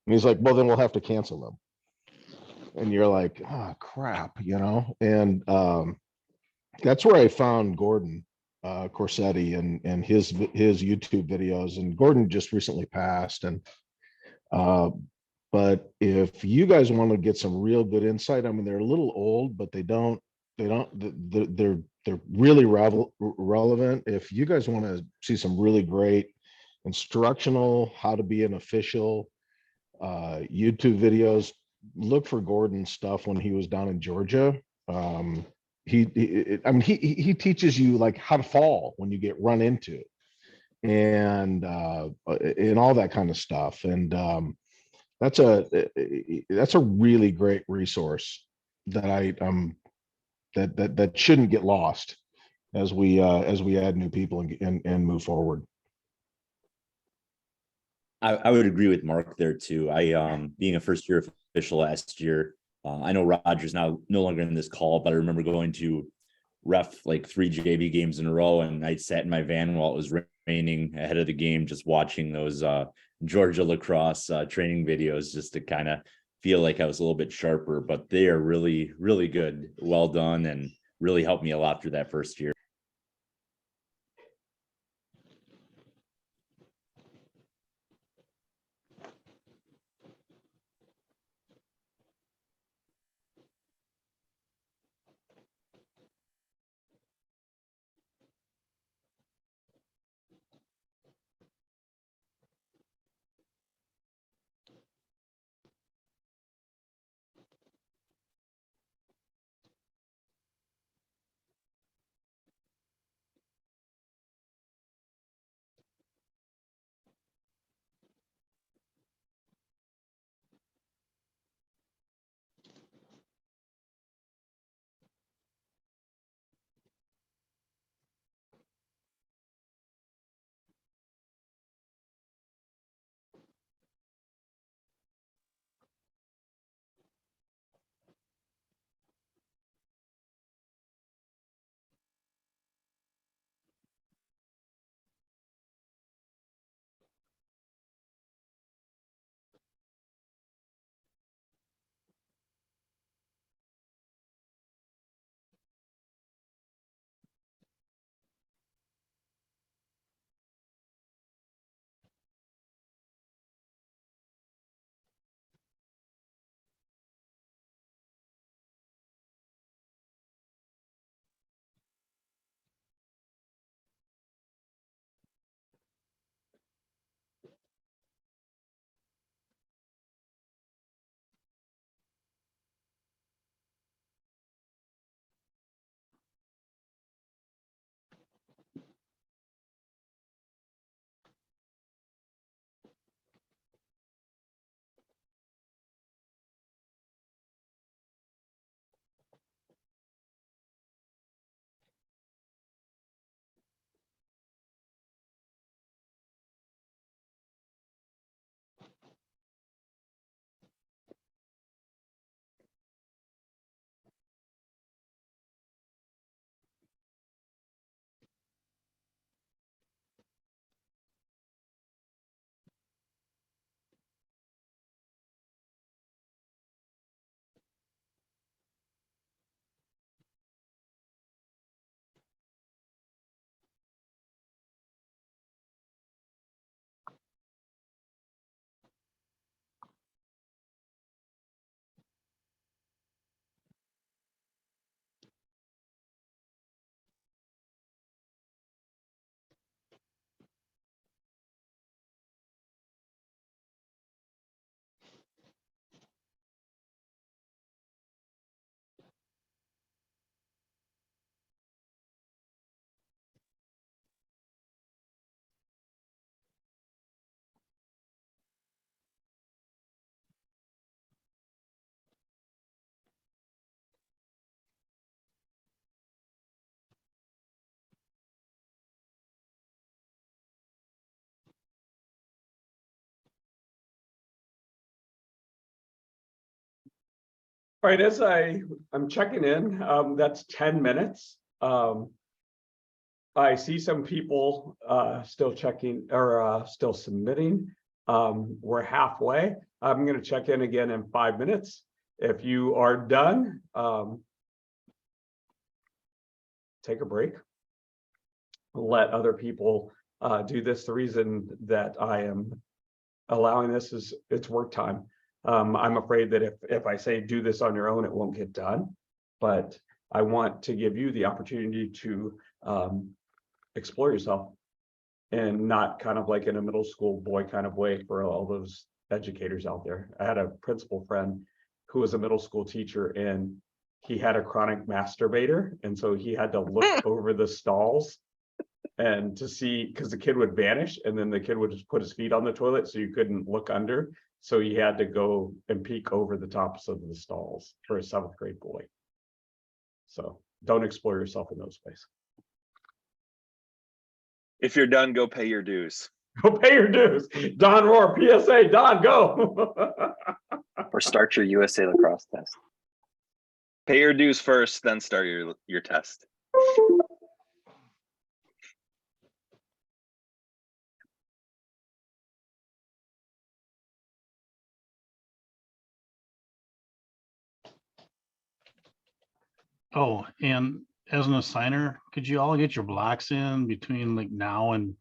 And he's like, well, then we'll have to cancel them. And you're like, oh, crap, And that's where I found Gordon Corsetti and his YouTube videos. And Gordon just recently passed. And but if you guys want to get some real good insight, I mean, they're a little old, but they're really relevant. If you guys want to see some really great instructional how to be an official YouTube videos, look for Gordon's stuff when he was down in Georgia. He teaches you like how to fall when you get run into and all that kind of stuff. And that's a really great resource that that shouldn't get lost as we add new people and move forward. I would agree with Mark there too. Being a first year official last year, I know Roger's now no longer in this call, but I remember going to ref like 3 JV games in a row, and I sat in my van while it was raining ahead of the game, just watching those Georgia lacrosse training videos, just to kind of feel like I was a little bit sharper. But they are really, really good, well done, and really helped me a lot through that first year. All right, as I'm checking in, that's 10 minutes. I see some people still checking or still submitting. We're halfway. I'm going to check in again in 5 minutes. If you are done, take a break. Let other people do this. The reason that I am allowing this is it's work time. I'm afraid that if I say do this on your own, it won't get done. But I want to give you the opportunity to explore yourself, and not kind of like in a middle school boy kind of way for all those educators out there. I had a principal friend who was a middle school teacher, and he had a chronic masturbator. And so he had to look over the stalls and to see, because the kid would vanish and then the kid would just put his feet on the toilet so you couldn't look under. So he had to go and peek over the tops of the stalls for a 7th grade boy. So don't explore yourself in those ways. If you're done, go pay your dues. Go pay your dues. Don Rohr, PSA, Don, go. Or start your USA lacrosse test. Pay your dues first, then start your test. Oh, and as an assigner, could you all get your blocks in between like now and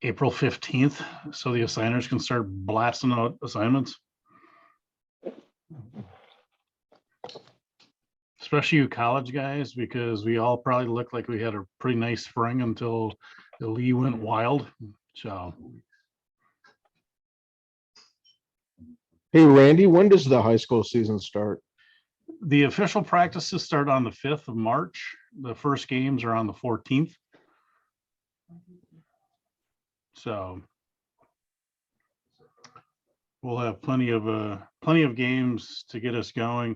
April 15th so the assigners can start blasting out assignments? Especially you college guys, because we all probably looked like we had a pretty nice spring until the Lee went wild. So Hey, Randy, when does the high school season start? the official practices start on the 5th of March. The first games are on the 14th. So we'll have plenty of games to get us going.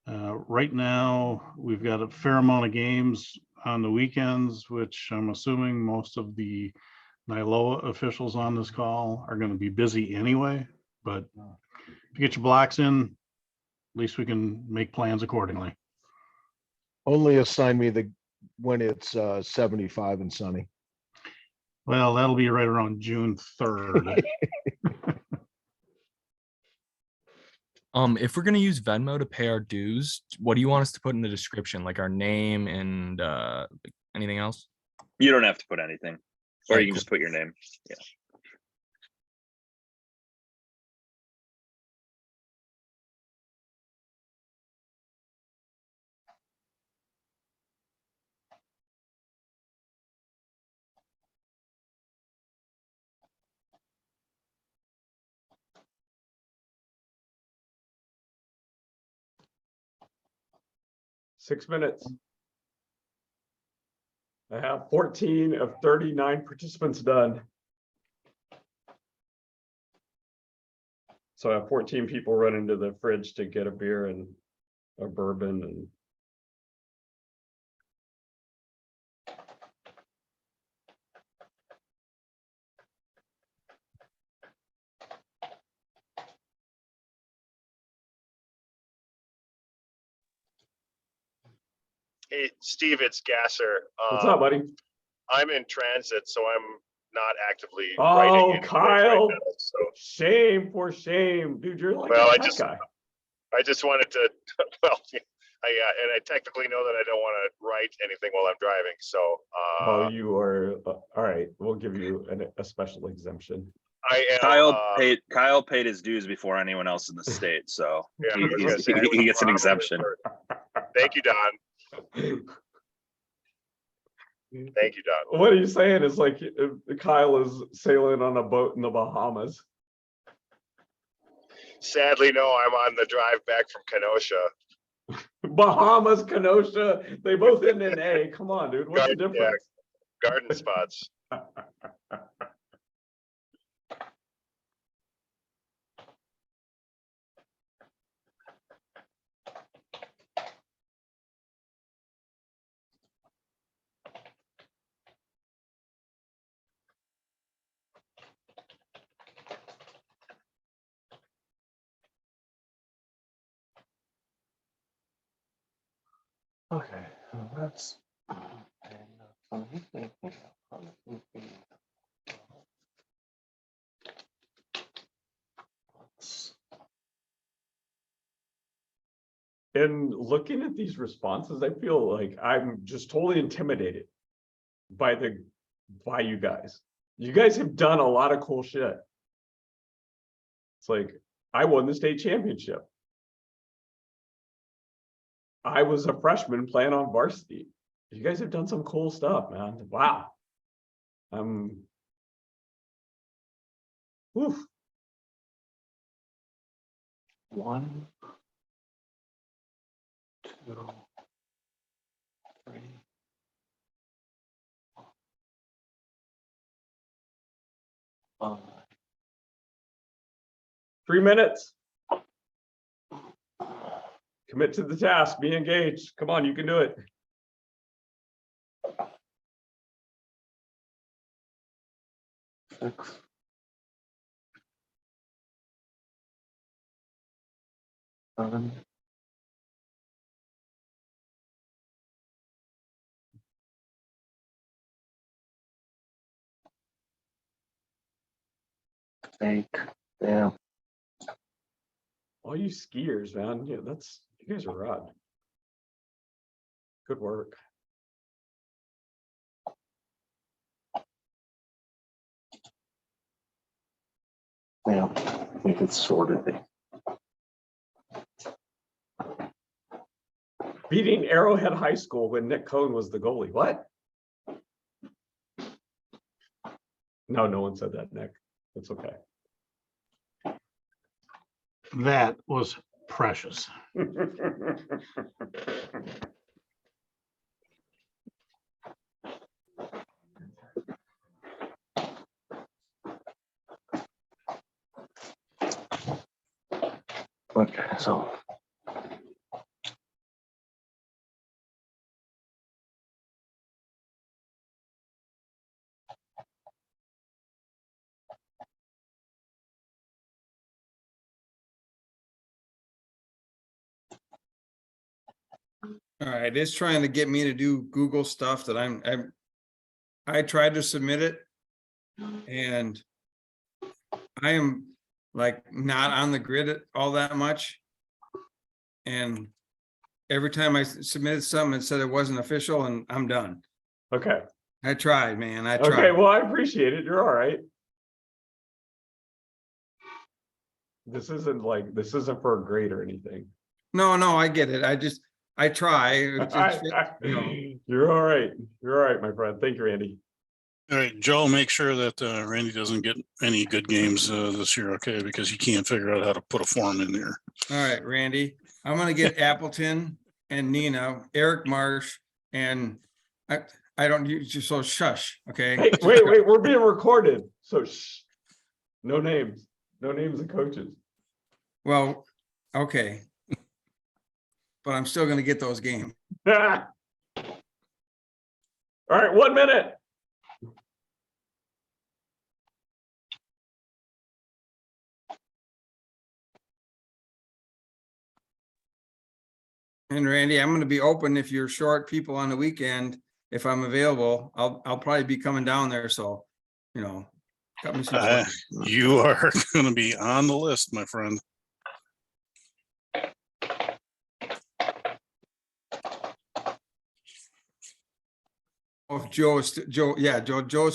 Right now, we've got a fair amount of games on the weekends, which I'm assuming most of the WILOA officials on this call are going to be busy anyway. But if you get your blocks in, at least we can make plans accordingly. Only assign me when it's 75 and sunny. Well, that'll be right around June 3rd. If we're gonna use Venmo to pay our dues, what do you want us to put in the description? Like our name and like anything else? You don't have to put anything, or Alright, you can cool. just put your name. Yeah. Six minutes. I have 14 of 39 participants done. So I have 14 people running to the fridge to get a beer and a bourbon and Hey, Steve, it's Gasser. what's up, buddy? I'm in transit, so I'm not actively writing Oh, anything Kyle, right now, so shame for shame, dude. You're like well, a I tech guy. just wanted to well, I technically know that I don't want to write anything while I'm driving, so Oh, you are all right. We'll give you a special exemption. I am. Kyle paid his dues before anyone else in the state, so Yeah, I was gonna say, I he was gets an probably exemption. first. Thank you, Don. Thank you, Don. What are you saying is like Kyle is sailing on a boat in the Bahamas. Sadly, no, I'm on the drive back from Kenosha. Bahamas, Kenosha, they both end in A. Come on, dude. What's the Yeah, difference? garden spots. Okay, that's. And looking at these responses, I feel like I'm just totally intimidated by you guys. You guys have done a lot of cool shit. It's like, I won the state championship. I was a freshman playing on varsity. You guys have done some cool stuff, man. Wow. Oof. 1, 2, 3. 3 minutes. Commit to the task, be engaged. Come on, you can do it. Six. 7. 8. Yeah. All you skiers, man. Yeah, you guys are rad. Good work. Yeah, I think it's sorted. Beating Arrowhead High School when Nick Cohn was the goalie. What? No, no one said that, Nick. It's okay. That was precious. Okay, so. All right, it's trying to get me to do Google stuff that I tried to submit it. And I am like not on the grid all that much. And every time I submitted something, it said it wasn't official and I'm done. Okay. I tried, man. I Okay, tried. well, I appreciate it. You're all right. This isn't for a grade or anything. No, I get it. I try. You're all right. You're all right, my friend. Thank you, Randy. All right, Joe, make sure that Randy doesn't get any good games this year, okay? Because he can't figure out how to put a form in there. All right, Randy, I'm gonna get Appleton and Nina, Eric Marsh, and I don't use, so shush, okay? Hey, wait, we're being recorded. So shh. No names. No names of coaches. Well, okay. But I'm still gonna get those games. All right, 1 minute. And Randy, I'm gonna be open if you're short people on the weekend. If I'm available, I'll probably be coming down there, so, cut me some slack. You are going to be on the list, my friend. Oh, Joe's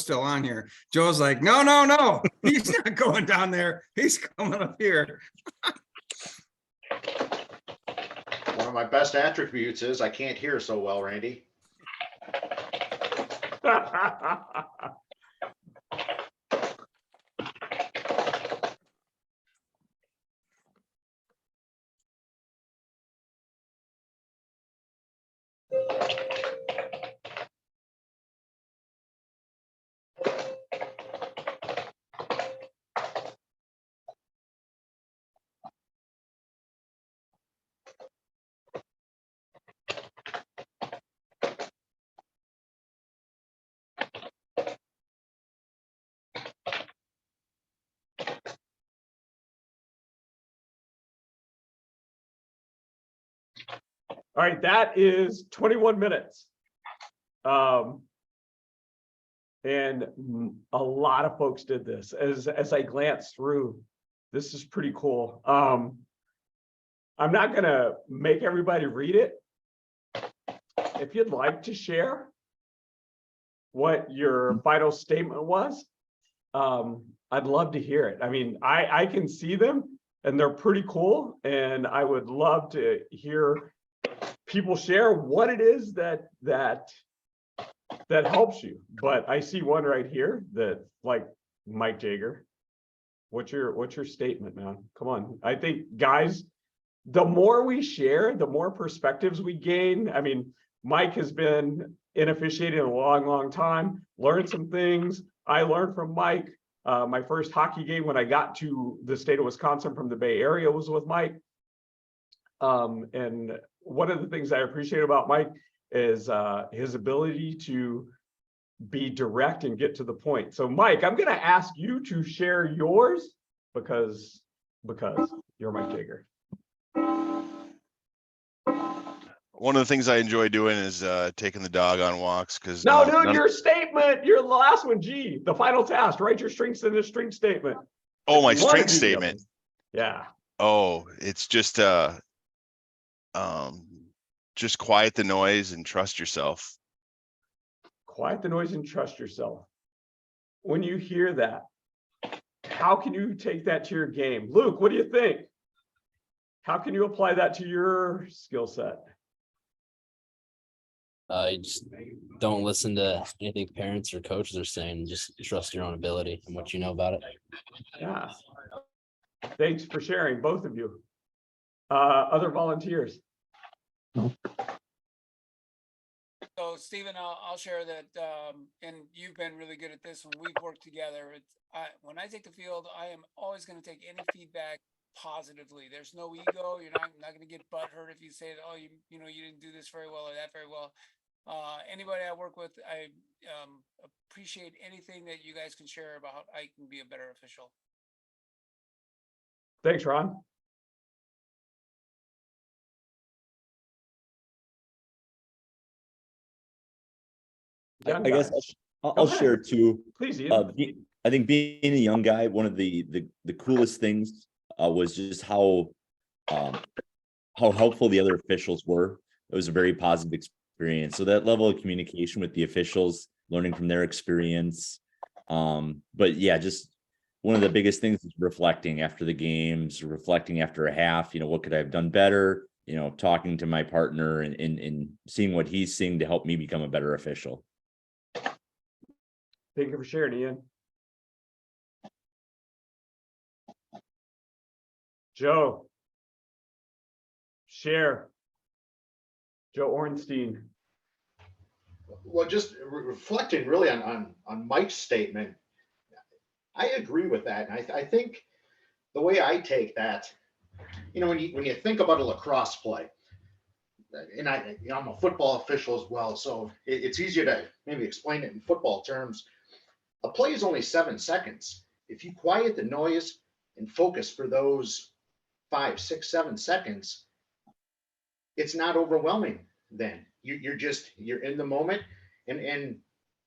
still on here. Joe's like, no, he's not going down there. He's coming up here. One of my best attributes is I can't hear so well, Randy. All right, that is 21 minutes. And a lot of folks did this. As I glanced through, this is pretty cool. I'm not gonna make everybody read it. If you'd like to share what your final statement was, I'd love to hear it. I mean, I can see them and they're pretty cool. And I would love to hear people share what it is that helps you. But I see one right here that, like, Mike Jager. What's your statement, man? Come on. I think, guys, the more we share, the more perspectives we gain. I mean, Mike has been in officiating a long time, learned some things. I learned from Mike. My first hockey game when I got to the state of Wisconsin from the Bay Area was with Mike. And one of the things I appreciate about Mike is his ability to be direct and get to the point. So Mike, I'm going to ask you to share yours because you're Mike Jager. One of the things I enjoy doing is taking the dog on walks because No, dude, your statement, your last one, G, the final task, write your strengths in a strength statement. Oh, my You wanna strength do the statement. others. Yeah. Oh, it's just quiet the noise and trust yourself. Quiet the noise and trust yourself. When you hear that, how can you take that to your game? Luke, what do you think? How can you apply that to your skill set? You just don't listen to anything parents or coaches are saying. Just trust your own ability and what you know about it. Yeah. Thanks for sharing, both of you. Other volunteers? So Stephen, I'll share that, and you've been really good at this when we've worked together. When I take the field, I am always going to take any feedback positively. There's no ego. You're not going to get butthurt if you say, oh, you didn't do this very well or that very well. Anybody I work with, I appreciate anything that you guys can share about how I can be a better official. Thanks, Ron. I guess I'll share too. Please, Ian. I think being a young guy, one of the coolest things was just how helpful the other officials were. It was a very positive experience. So that level of communication with the officials, learning from their experience. But yeah, just one of the biggest things is reflecting after the games, reflecting after a half. What could I have done better? Talking to my partner and seeing what he's seeing to help me become a better official. Thank you for sharing, Ian. Joe, share. Joe Ornstein. Well, just reflecting really on Mike's statement, I agree with that. And I think the way I take that, when you think about a lacrosse play, and I'm a football official as well, so it's easier to maybe explain it in football terms. A play is only 7 seconds. If you quiet the noise and focus for those 5, 6, 7 seconds, it's not overwhelming then. You're in the moment. And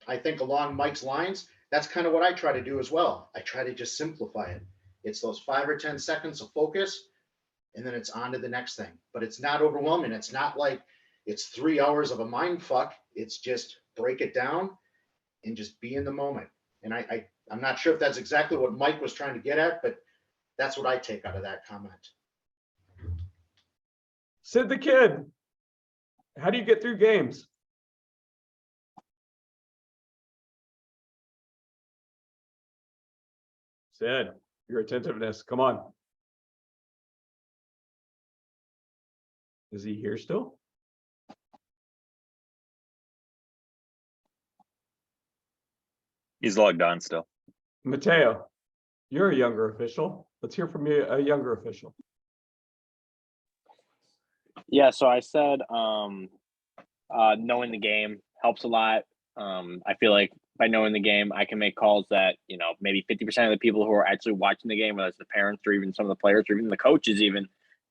I think along Mike's lines, that's kind of what I try to do as well. I try to just simplify it. It's those 5 or 10 seconds of focus, and then it's on to the next thing. But it's not overwhelming. It's not like it's 3 hours of a mind fuck. It's just break it down and just be in the moment. And I'm not sure if that's exactly what Mike was trying to get at, but that's what I take out of that comment. Sid the Kid, how do you get through games? Sid, your attentiveness, come on. Is he here still? He's logged on still. Mateo, you're a younger official. Let's hear from you, a younger official. Yeah, so I said knowing the game helps a lot. I feel like by knowing the game, I can make calls that, maybe 50% of the people who are actually watching the game, whether it's the parents or even some of the players or even the coaches even,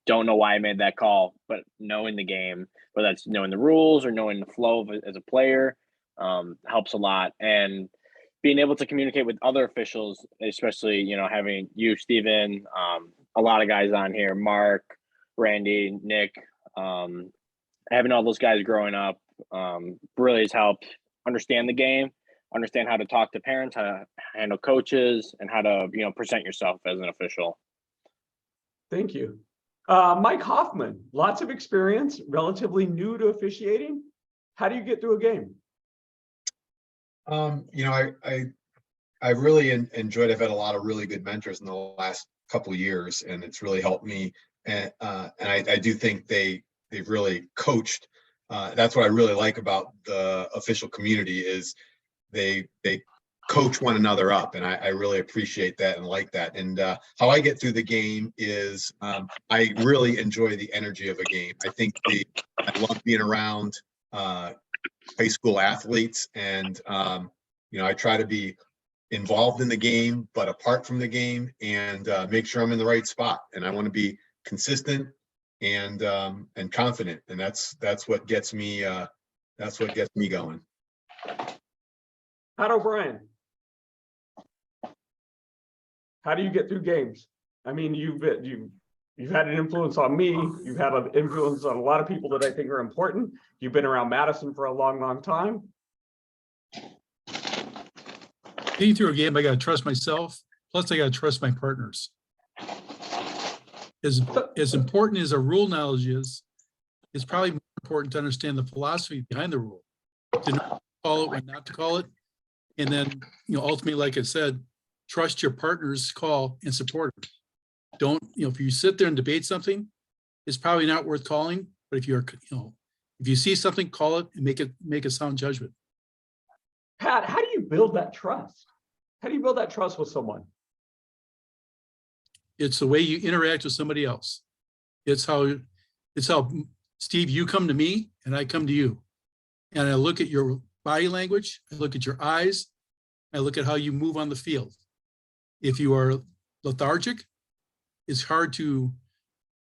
don't know why I made that call, but knowing the game, whether that's knowing the rules or knowing the flow of it as a player, helps a lot. And being able to communicate with other officials, especially, you know, having you, Steven, a lot of guys on here, Mark, Randy, Nick, having all those guys growing up really has helped understand the game, understand how to talk to parents, how to handle coaches, and how to, you know, present yourself as an official. Thank you. Mike Hoffman, lots of experience, relatively new to officiating. How do you get through a game? You know, I really enjoyed. I've had a lot of really good mentors in the last couple of years, and it's really helped me. And I do think they've really coached. That's what I really like about the official community is they coach one another up, and I really appreciate that and like that. And how I get through the game is I really enjoy the energy of a game. I think I love being around high school athletes, and you know, I try to be involved in the game, but apart from the game, and make sure I'm in the right spot. And I want to be consistent and confident, and that's what gets me going. Pat O'Brien, how do you get through games? I mean, you've had an influence on me. You've had an influence on a lot of people that I think are important. You've been around Madison for a long, long time. Getting through a game, I got to trust myself. Plus, I got to trust my partners. As important as a rule knowledge is, it's probably more important to understand the philosophy behind the rule, to know when to call it, when not to call it, and then, you know, ultimately, like I said, trust your partner's call and support them. Don't, you know, if you sit there and debate something, it's probably not worth calling. But if you're, you know, if you see something, call it and make a sound judgment. Pat, how do you build that trust? How do you build that trust with someone? It's the way you interact with somebody else. It's how, Steve, you come to me and I come to you. And I look at your body language, I look at your eyes, I look at how you move on the field. If you are lethargic, it's hard to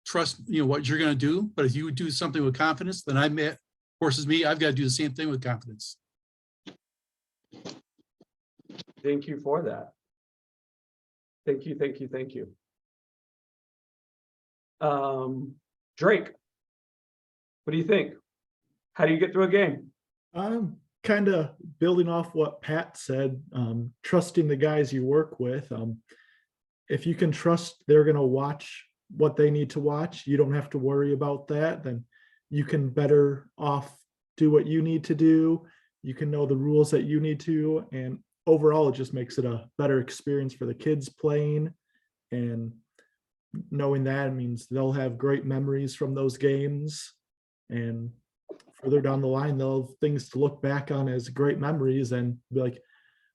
trust, you know, what you're going to do. But if you do something with confidence, then forces me, I've got to do the same thing with confidence. Thank you for that. Thank you, thank you, thank you. Drake, what do you think? How do you get through a game? I'm kind of building off what Pat said, trusting the guys you work with. If you can trust they're going to watch what they need to watch, you don't have to worry about that. Then you can better off do what you need to do. You can know the rules that you need to, and overall, it just makes it a better experience for the kids playing. And knowing that means they'll have great memories from those games. And further down the line, they'll have things to look back on as great memories and be like,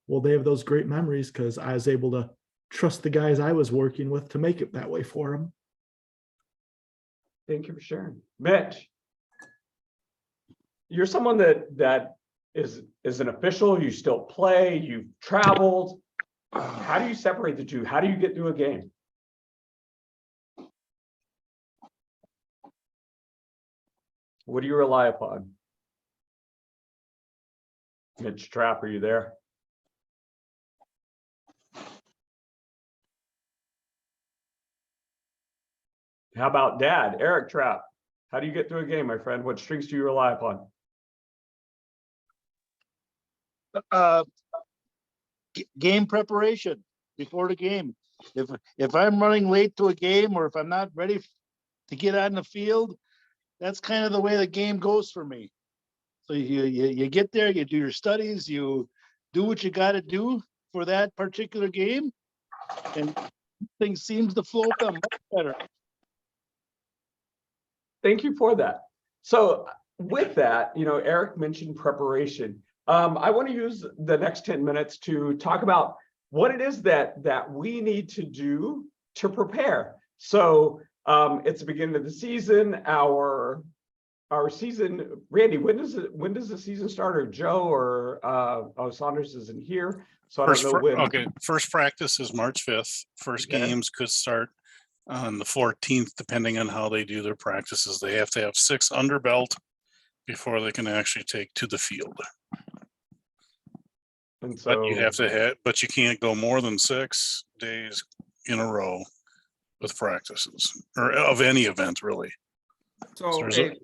well, they have those great memories because I was able to trust the guys I was working with to make it that way for them. Thank you for sharing. Mitch, you're someone that is an official, you still play, you've traveled. How do you separate the two? How do you get through a game? What do you rely upon? Mitch Trapp, are you there? How about Dad, Eric Trapp? How do you get through a game, my friend? What strengths do you rely upon? Game preparation before the game. If I'm running late to a game, or if I'm not ready to get on the field, that's kind of the way the game goes for me. So you get there, you do your studies, you do what you got to do for that particular game, and things seems to flow much better. Thank you for that. So with that, you know, Eric mentioned preparation. I want to use the next 10 minutes to talk about what it is that we need to do to prepare. So it's the beginning of the season. Our season, Randy, when does the season start? Or Joe, or Saunders isn't here, so I don't know when. Okay, first practice is March 5th. First games could start on the 14th, depending on how they do their practices. They have to have 6 under belt before they can actually take to the field. And But you so, have to have, but you can't go more than 6 days in a row with practices or of any event really. So, there's hey,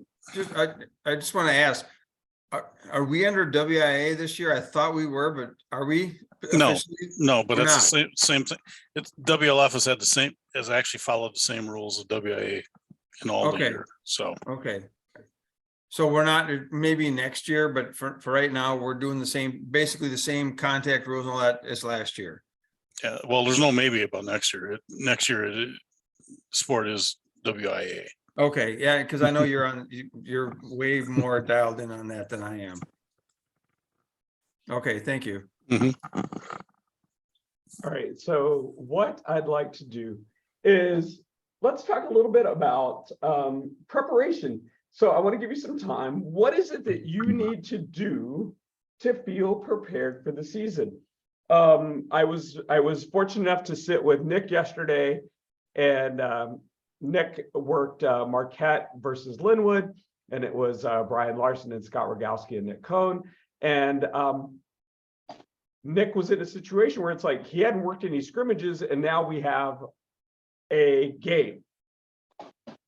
I just want to ask, are we under WIA this year? I thought we were, but are we? No, officially? no, but We're it's the not. same thing. It's WLF has had the same, has actually followed the same rules of WIA in all the Okay. year. So Okay. So we're not, maybe next year, but for right now, we're doing the same, basically the same contact rules and all that as last year. yeah, well, there's no maybe about next year. Next year, sport is WIA. Okay, yeah, because I know you're way more dialed in on that than I am. Okay, thank you. all right, so what I'd like to do is, let's talk a little bit about preparation. So I want to give you some time. What is it that you need to do to feel prepared for the season? I was fortunate enough to sit with Nick yesterday, and Nick worked Marquette versus Linwood, and it was Brian Larson and Scott Rogowski and Nick Cohn. And Nick was in a situation where it's like he hadn't worked any scrimmages, and now we have a game.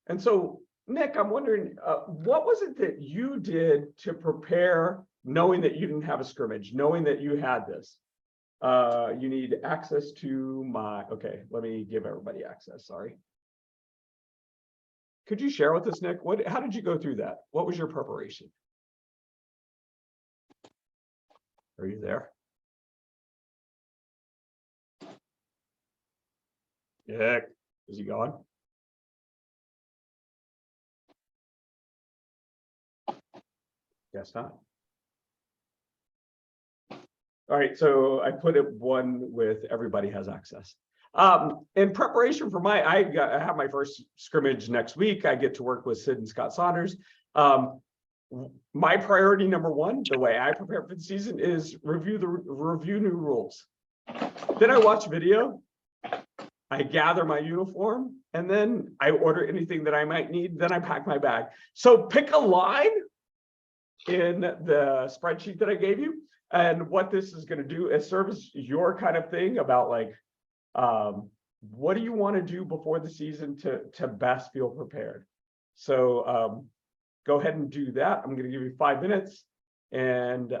And so, Nick, I'm wondering, what was it that you did to prepare, knowing that you didn't have a scrimmage, knowing that you had this? You need access to my, okay, let me give everybody access, sorry. Could you share with us, Nick, how did you go through that? What was your preparation? Are you there? Nick, is he gone? Guess not. All right, so I put it one with everybody has access. In preparation for I have my first scrimmage next week. I get to work with Sid and Scott Saunders. My priority number one, the way I prepare for the season, is review new rules. Then I watch video, I gather my uniform, and then I order anything that I might need. Then I pack my bag. So pick a line in the spreadsheet that I gave you. And what this is going to do is serve as your kind of thing about like, what do you want to do before the season to best feel prepared? So go ahead and do that. I'm going to give you 5 minutes and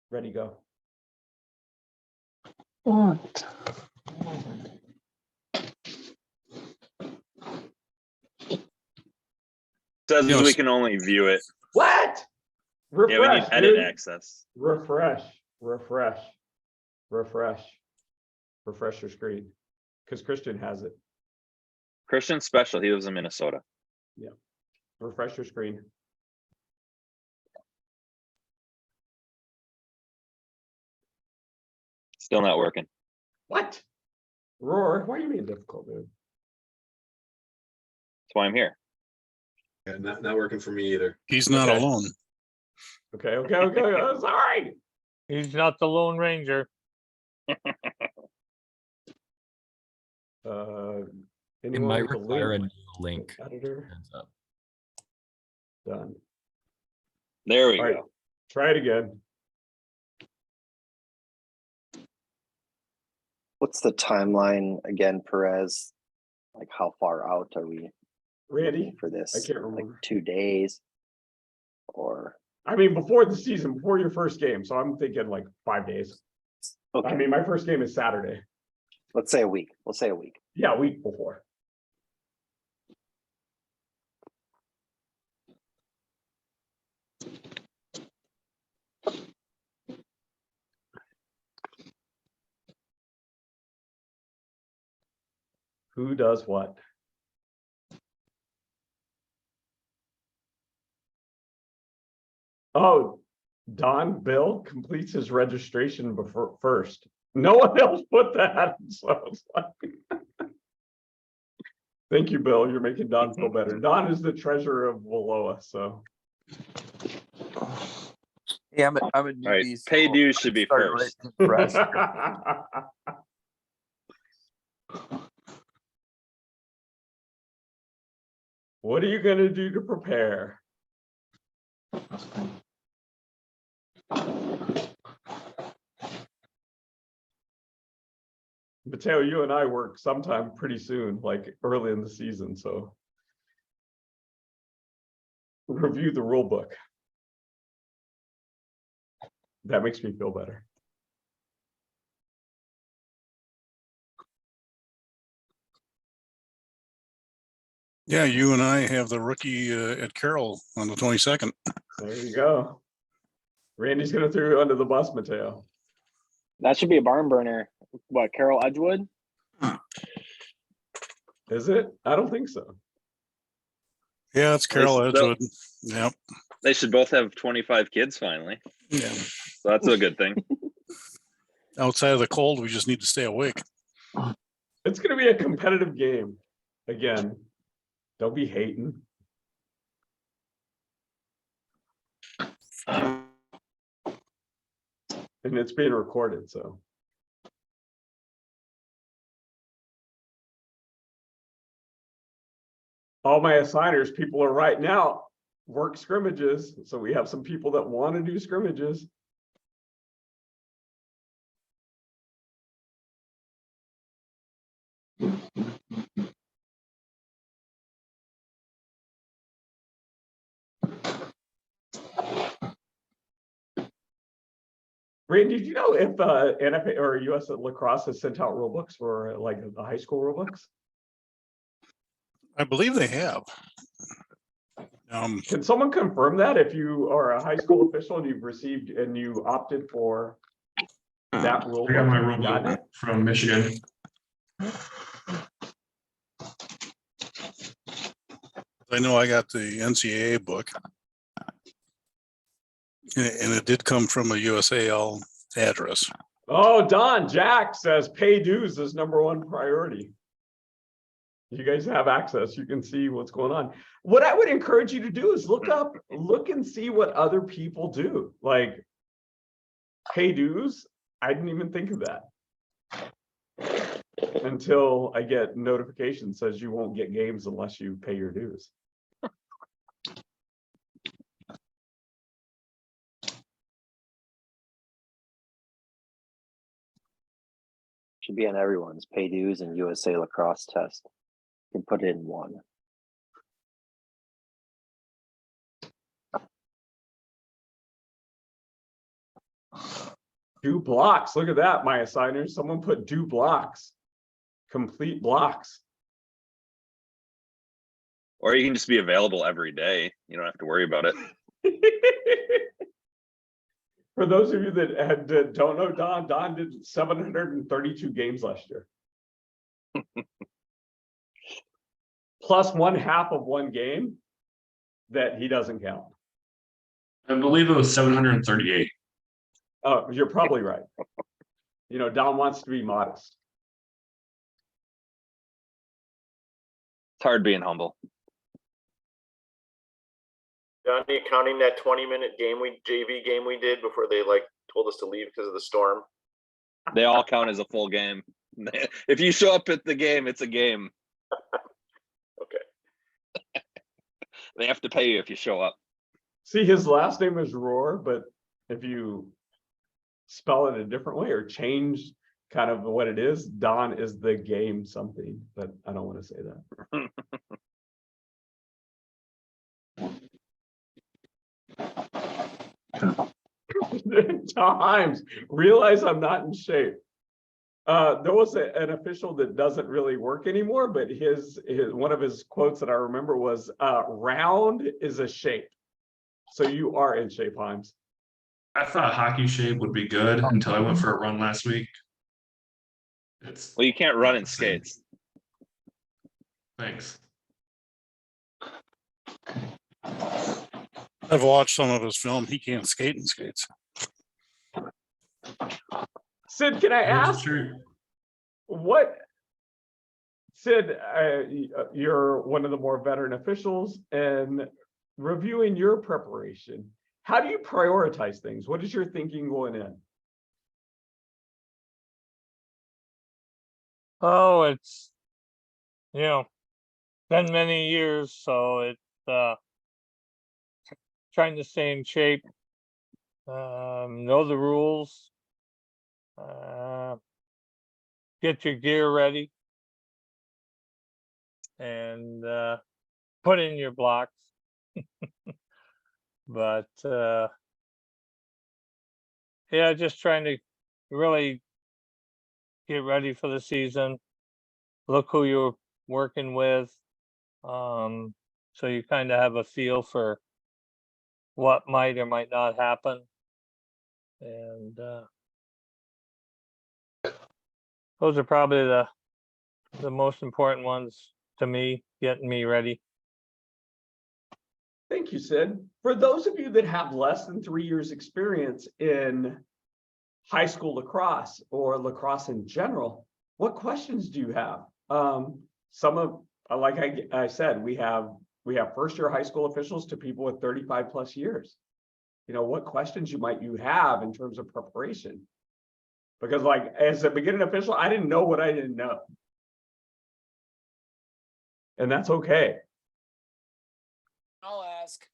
ready, go. What? Says we can only view it. What? Refresh, yeah, we need edit dude. access. Refresh your screen, because Christian has it. Christian's special. He lives in Minnesota. Yeah. Refresh your screen. Still not working. What? Roar, why are you being difficult, dude? That's why I'm here. Yeah, not working for me either. He's not Okay. alone. Okay. That's all right. He's not the Lone Ranger. It Anyone might with a require a new link. Editor. Heads up. Done. There we All go. right. Try it again. What's the timeline again, Perez? Like how far out are we Randy, for this? I can't remember. Like 2 days or? I mean, before the season, before your first game. So I'm thinking like 5 days. Okay. I mean, my first game is Saturday. Let's say a week. We'll say a week. Yeah, a week before. Who does what? Oh, Don Bill completes his registration before first. No one else put that. So it's like, thank you, Bill. You're making Don feel better. Don is the treasurer of WILOA, so. Yeah, I'm a All right, newbie. pay so dues should be started first. right in the press. What are you gonna do to prepare? Mateo, you and I work sometime pretty soon, like early in the season, so. Review the rule book. That makes me feel better. Yeah, you and I have the rookie at Carroll on the 22nd. There you go. Randy's gonna throw you under the bus, Mateo. That should be a barn burner. What, Carol Edgewood? Is it? I don't think so. Yeah, it's Carroll Edgewood. Yep. They should both have 25 kids finally. Yeah. So that's a good thing. Outside of the cold, we just need to stay awake. It's gonna be a competitive game. Again, don't be hating. And it's being recorded, so. All my assigners, people are writing out work scrimmages, so we have some people that want to do scrimmages. Randy, did you know if NFA or US Lacrosse has sent out rule books for like the high school rule books? I believe they have. Can someone confirm that if you are a high school official and you've received and you opted for that rule? I got book? my Have rule you gotten book it? from Michigan. I know I got the NCAA book. And it did come from a USAL address. Oh, Don Jack says pay dues is #1 priority. You guys have access. You can see what's going on. What I would encourage you to do is look and see what other people do. Like pay dues. I didn't even think of that until I get notification says you won't get games unless you pay your dues. Should be on everyone's pay dues and USA lacrosse test. You can put it in one. Do blocks. Look at that, my assigners. Someone put do blocks. Complete blocks. Or you can just be available every day. You don't have to worry about it. For those of you that don't know Don did 732 games last year. Plus 1/2 of one game that he doesn't count. I believe it was 738. Oh, you're probably right. You know, Don wants to be modest. It's hard being humble. Johnny, counting that 20-minute JV game we did before they like told us to leave because of the storm. They all count as a full game. If you show up at the game, it's a game. Okay. They have to pay you if you show up. See, his last name is Rohr, but if you spell it a different way or change kind of what it is, Don is the game something, but I don't want to say that. Times realize I'm not in shape. There was an official that doesn't really work anymore, but his one of his quotes that I remember was round is a shape. So you are in shape, Himes. I thought hockey shape would be good until I went for a run last week. Well, you can't run in skates. Thanks. I've watched some of his film. He can't skate in skates. Sid, can I ask what? Sid, you're one of the more veteran officials, and reviewing your preparation, how do you prioritize things? What is your thinking going in? Oh, it's, you know, been many years, so it's trying to stay in shape, know the rules, get your gear ready, and put in your blocks. But yeah, just trying to really get ready for the season. Look who you're working with, so you kind of have a feel for what might or might not happen. And those are probably the most important ones to me, getting me ready. Thank you, Sid. For those of you that have less than 3 years experience in high school lacrosse or lacrosse in general, what questions do you have? Some of, like I said, we have first year high school officials to people with 35 plus years. You know, what questions might you have in terms of preparation? Because like as a beginning official, I didn't know what I didn't know. And that's okay. I'll ask,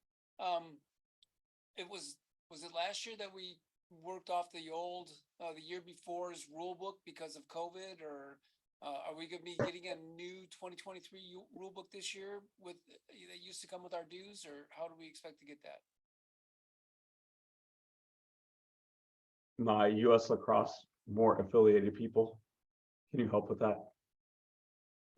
was it last year that we worked off the old, the year before's rule book because of COVID, or are we gonna be getting a new 2023 rule book this year with, that used to come with our dues, or how do we expect to get that? My US Lacrosse more affiliated people. Can you help with that?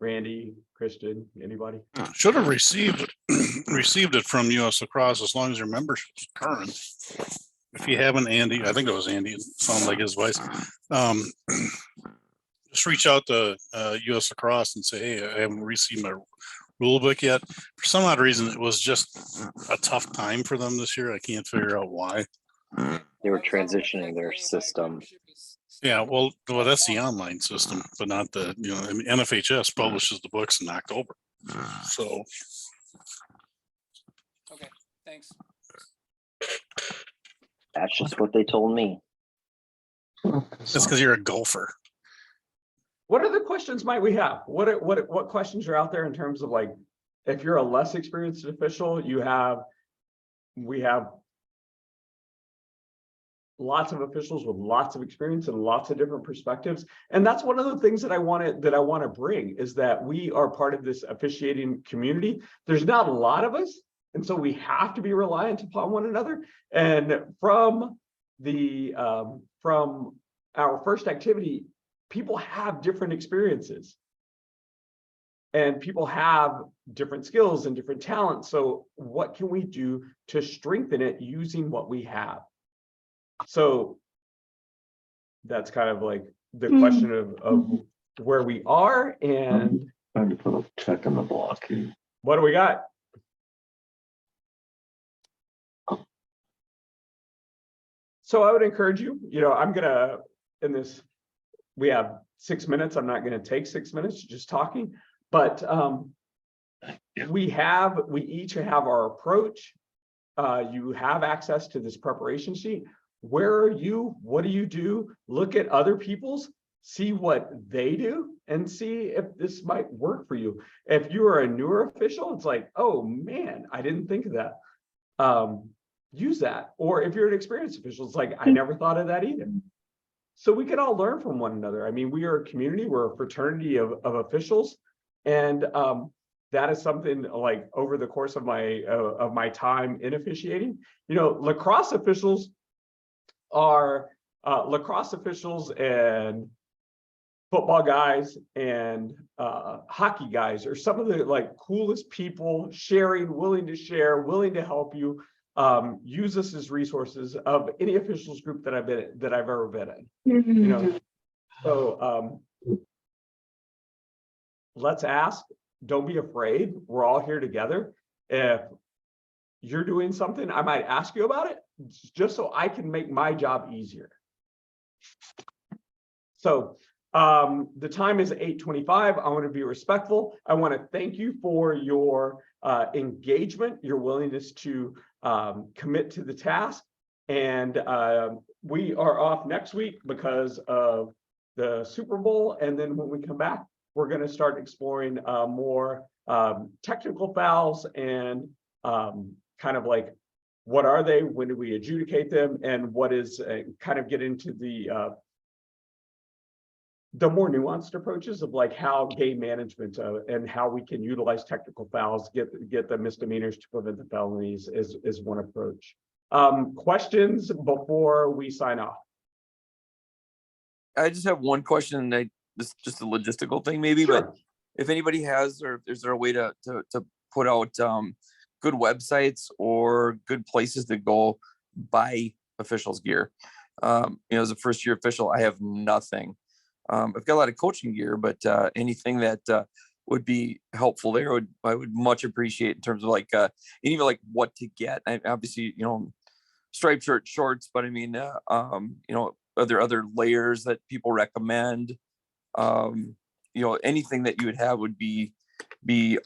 Randy, Christian, anybody? Should have received it from US Lacrosse as long as your membership's current. If you haven't, Andy, I think it was Andy, it sounded like his voice. Just reach out to US Lacrosse and say, hey, I haven't received my rule book yet. For some odd reason, it was just a tough time for them this year. I can't figure out why. They were transitioning their system. Yeah, well, that's the online system, but not the, you know, I mean, NFHS publishes the books in October. So. Okay, thanks. That's just what they told me. That's because you're a golfer. What other questions might we have? What questions are out there in terms of like, if you're a less experienced official, we have lots of officials with lots of experience and lots of different perspectives. And that's one of the things that I want to bring is that we are part of this officiating community. There's not a lot of us, and so we have to be reliant upon one another. And from our first activity, people have different experiences. And people have different skills and different talents. So what can we do to strengthen it using what we have? So that's kind of like the question of where we are and Time to put a check in the block here. what do we got? So I would encourage you, I'm gonna, we have 6 minutes. I'm not gonna take 6 minutes just talking, but we each have our approach. You have access to this preparation sheet. Where are you? What do you do? Look at other people's, see what they do, and see if this might work for you. If you are a newer official, it's like, oh man, I didn't think of that. Use that. Or if you're an experienced official, it's like, I never thought of that either. So we can all learn from one another. I mean, we are a community, we're a fraternity of officials. And that is something like over the course of my time in officiating, lacrosse officials and football guys and hockey guys are some of the like coolest people, willing to share, willing to help you. Use us as resources of any officials group that I've ever been in. So let's ask. Don't be afraid. We're all here together. If you're doing something, I might ask you about it just so I can make my job easier. So the time is 8:25. I want to be respectful. I want to thank you for your engagement, your willingness to commit to the task. And we are off next week because of the Super Bowl. And then when we come back, we're going to start exploring more technical fouls and kind of like, what are they? When do we adjudicate them? And what is kind of get into the more nuanced approaches of like how game management and how we can utilize technical fouls, get the misdemeanors to prevent the felonies is one approach. Questions before we sign off? I just have one question, and this just a logistical thing maybe, Sure. but if anybody has, or is there a way to put out good websites or good places to go buy officials gear? As a first year official, I have nothing. I've got a lot of coaching gear, but anything that would be helpful there I would much appreciate in terms of like and even like what to get. Obviously, striped shirt, shorts, but I mean, are there other layers that people recommend? Anything that you would have would be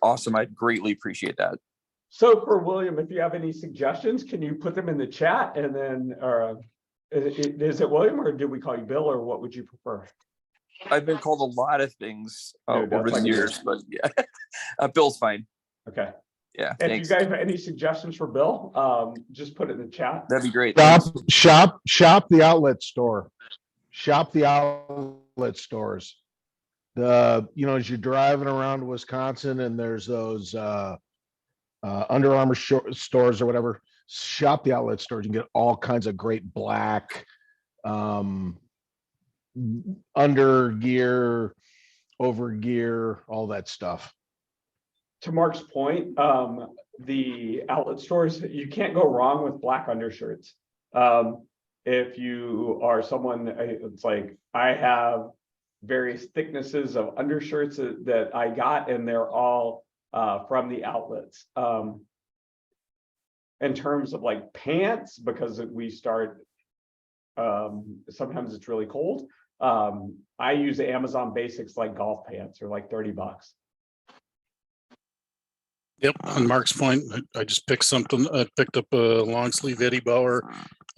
awesome. I'd greatly appreciate that. So for William, if you have any suggestions, can you put them in the chat? And then is it William, or do we call you Bill, or what would you prefer? I've been called a lot of things over the like years, but yeah, Bill's fine. Okay. Yeah. If Thanks. you guys have any suggestions for Bill, just put it in the chat. That'd be great. Shop the outlet store. Shop the outlet stores. As you're driving around Wisconsin and there's those Under Armour stores or whatever, shop the outlet stores. You can get all kinds of great black under gear, over gear, all that stuff. To Mark's point, the outlet stores, you can't go wrong with black undershirts. If you are someone, it's like I have various thicknesses of undershirts that I got, and they're all from the outlets. In terms of like pants, because we start, sometimes it's really cold. I use Amazon Basics like golf pants, or like $30. Yep, on Mark's point, I just picked something. I picked up a long sleeve Eddie Bauer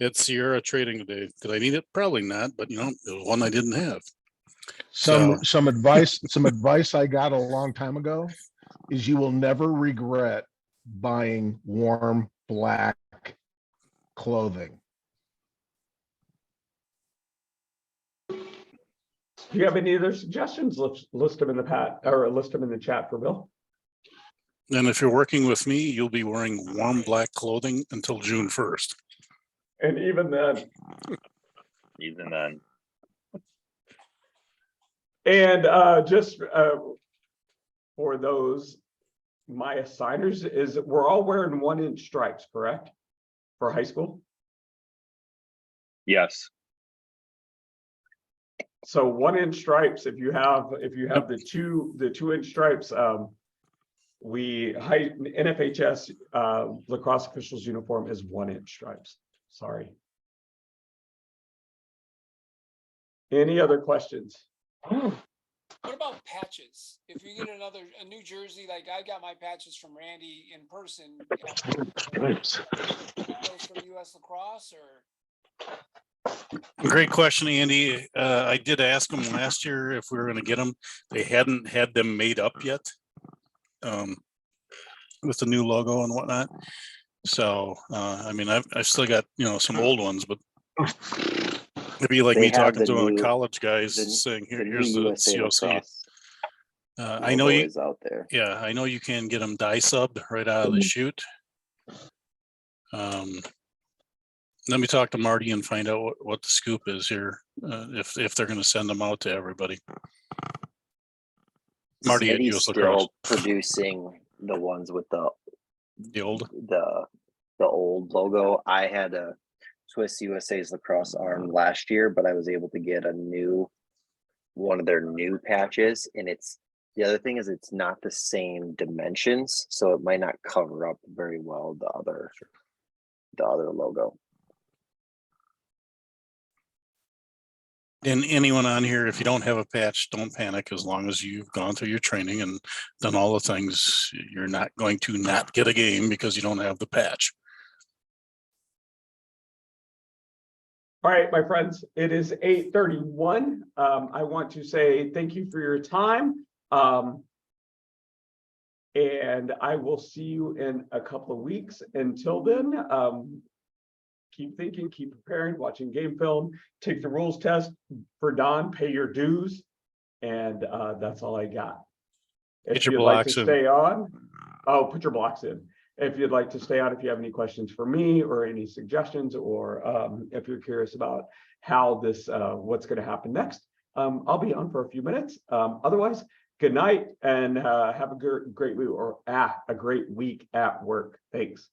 at Sierra Trading today. Did I need it? Probably not, but it was one I didn't have. Some advice I got a long time ago is you will never regret buying warm black clothing. Do you have any other suggestions? List them in the chat for Bill. And if you're working with me, you'll be wearing warm black clothing until June 1st. And even then. Even then. And just for those, my assigners is we're all wearing 1-inch stripes, correct? For high school? Yes. So 1-inch stripes, if you have the 2-inch stripes, NFHS lacrosse officials uniform is 1-inch stripes. Sorry. Any other questions? What about patches? If you get a new jersey, like I got my patches from Randy in person. Those from US Lacrosse, or? Great question, Andy. I did ask them last year if we were going to get them. They hadn't had them made up yet, with the new logo and whatnot. So, I've still got some old ones, but it'd be like me talking to a college guys saying, "Here's the COC." I know you out there. Yeah, I know you can get them dye subbed right out of the chute. Let me talk to Marty and find out what the scoop is here, if they're going to send them out to everybody. Marty at US Lacrosse. Still producing the ones with the old logo. I had a Swiss USA's lacrosse arm last year, but I was able to get one of their new patches, and the other thing is it's not the same dimensions, so it might not cover up very well the other logo. And anyone on here, if you don't have a patch, don't panic. As long as you've gone through your training and done all the things, you're not going to not get a game because you don't have the patch. All right, my friends, it is 8:31. I want to say thank you for your time. And I will see you in a couple of weeks. Until then, keep thinking, keep preparing, watching game film, take the rules test for Don, pay your dues. And that's all I got. Get If your you'd like to blocks in. stay on, put your blocks in. If you'd like to stay on, if you have any questions for me or any suggestions, or if you're curious about how this, what's going to happen next, I'll be on for a few minutes. Otherwise, good night and have a great week or a great week at work. Thanks.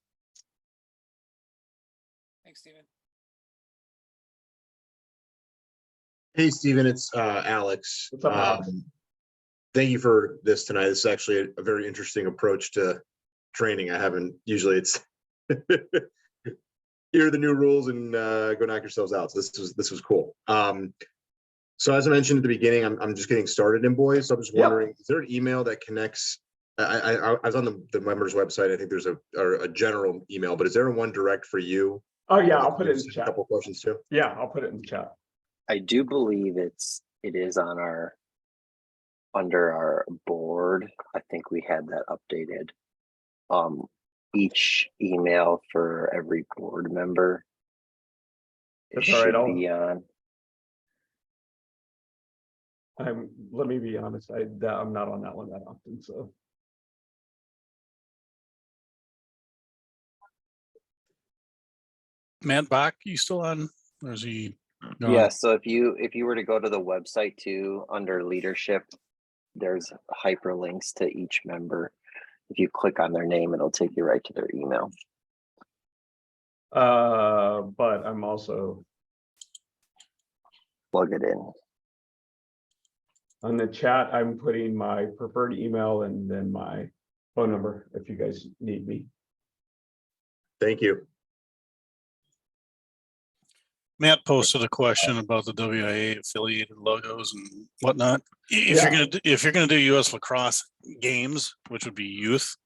Thanks, Steven. Hey, Steven, it's Alex. What's up, Alex? Thank you for this tonight. This is actually a very interesting approach to training. I haven't usually it's hear the new rules and go knock yourselves out. So this was cool. So as I mentioned at the beginning, I'm just getting started in boys. So I'm just wondering, is there an email that connects? I was on the members website. I think there's a general email, but is there one direct for you? Oh yeah, I'll put it in the chat. A couple questions too. Yeah, I'll put it in the chat. I do believe it is on under our board. I think we had that updated. Each email for every board member. It That's all right, should be on. Let me be honest, I'm not on that one that often, so. Matt Bach, you still on? Or is he gone? Yeah, so if you were to go to the website too, under leadership, there's hyperlinks to each member. If you click on their name, it'll take you right to their email. But I'm also plug it in. On the chat, I'm putting my preferred email and then my phone number if you guys need me. Thank you. Matt posted a question about the WIA affiliated logos and whatnot. If you're gonna do U.S. lacrosse games, which would be youth,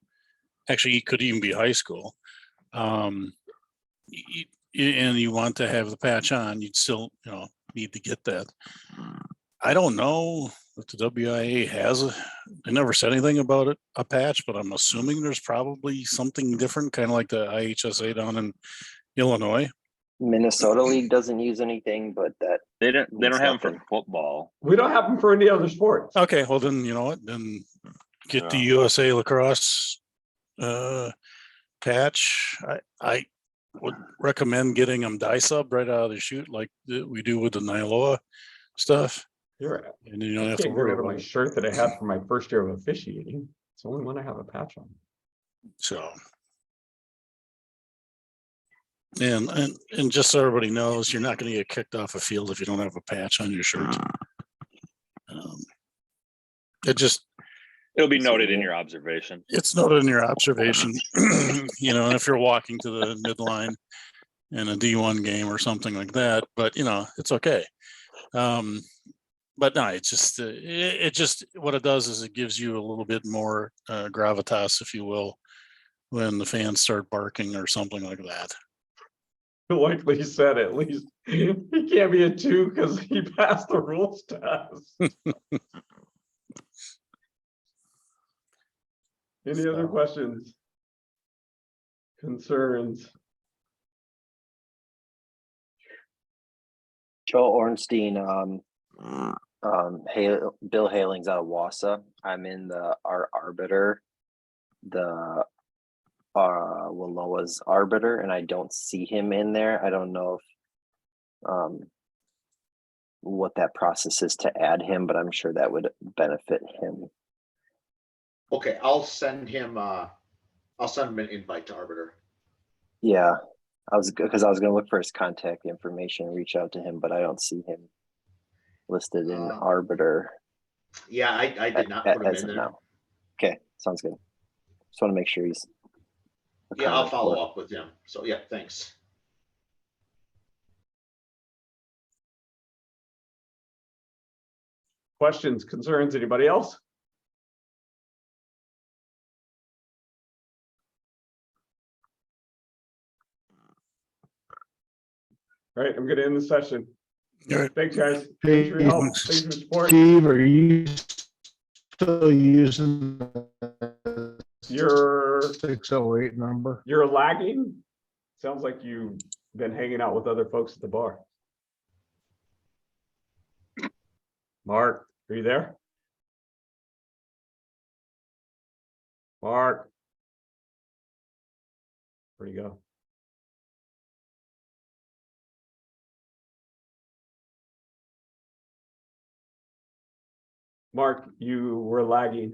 actually it could even be high school, and you want to have the patch on, you'd still need to get that. I don't know if the WIA has they never said anything about it, a patch, but I'm assuming there's probably something different, kind of like the IHSA down in Illinois. Minnesota League doesn't use anything, but that they don't have them for football. We don't have them for any other sports. Okay, well then you know what? Then get the USA lacrosse patch. I would recommend getting them dye sub right out of the chute, like we do with the WILOA stuff. You're right. And you don't have to Can't worry get rid of about my it. shirt that I had for my first year of officiating. It's the only one I have a patch on. So. And just so everybody knows, you're not going to get kicked off a field if you don't have a patch on your shirt. It'll be noted in your observation. It's noted in your observation, and if you're walking to the midline in a D1 game or something like that, but it's okay. But no, it's just what it does is it gives you a little bit more gravitas, if you will, when the fans start barking or something like that. Like Lee said, at least he can't be a 2 because he passed the rules test. Any other questions? Concerns? Joe Ornstein, Bill Haling's out of Wausau. I'm in our arbiter, the WILOA's arbiter, and I don't see him in there. I don't know if what that process is to add him, but I'm sure that would benefit him. Okay, I'll send him an invite to arbiter. Yeah, I was going to look for his contact information and reach out to him, but I don't see him listed in arbiter. Yeah, I did not put him in there. Now. Okay, sounds good. Just want to make sure he's. Yeah, I'll follow up with him. So yeah, thanks. Questions, concerns, anybody else? All right, I'm going to end the session. All right. Thanks, guys. Hey, Thanks for your help. Thanks for your support. Steve, are you still using You're 608 number? you're lagging. Sounds like you've been hanging out with other folks at the bar. Mark, are you there? Mark. Where'd you go? Mark, you were lagging.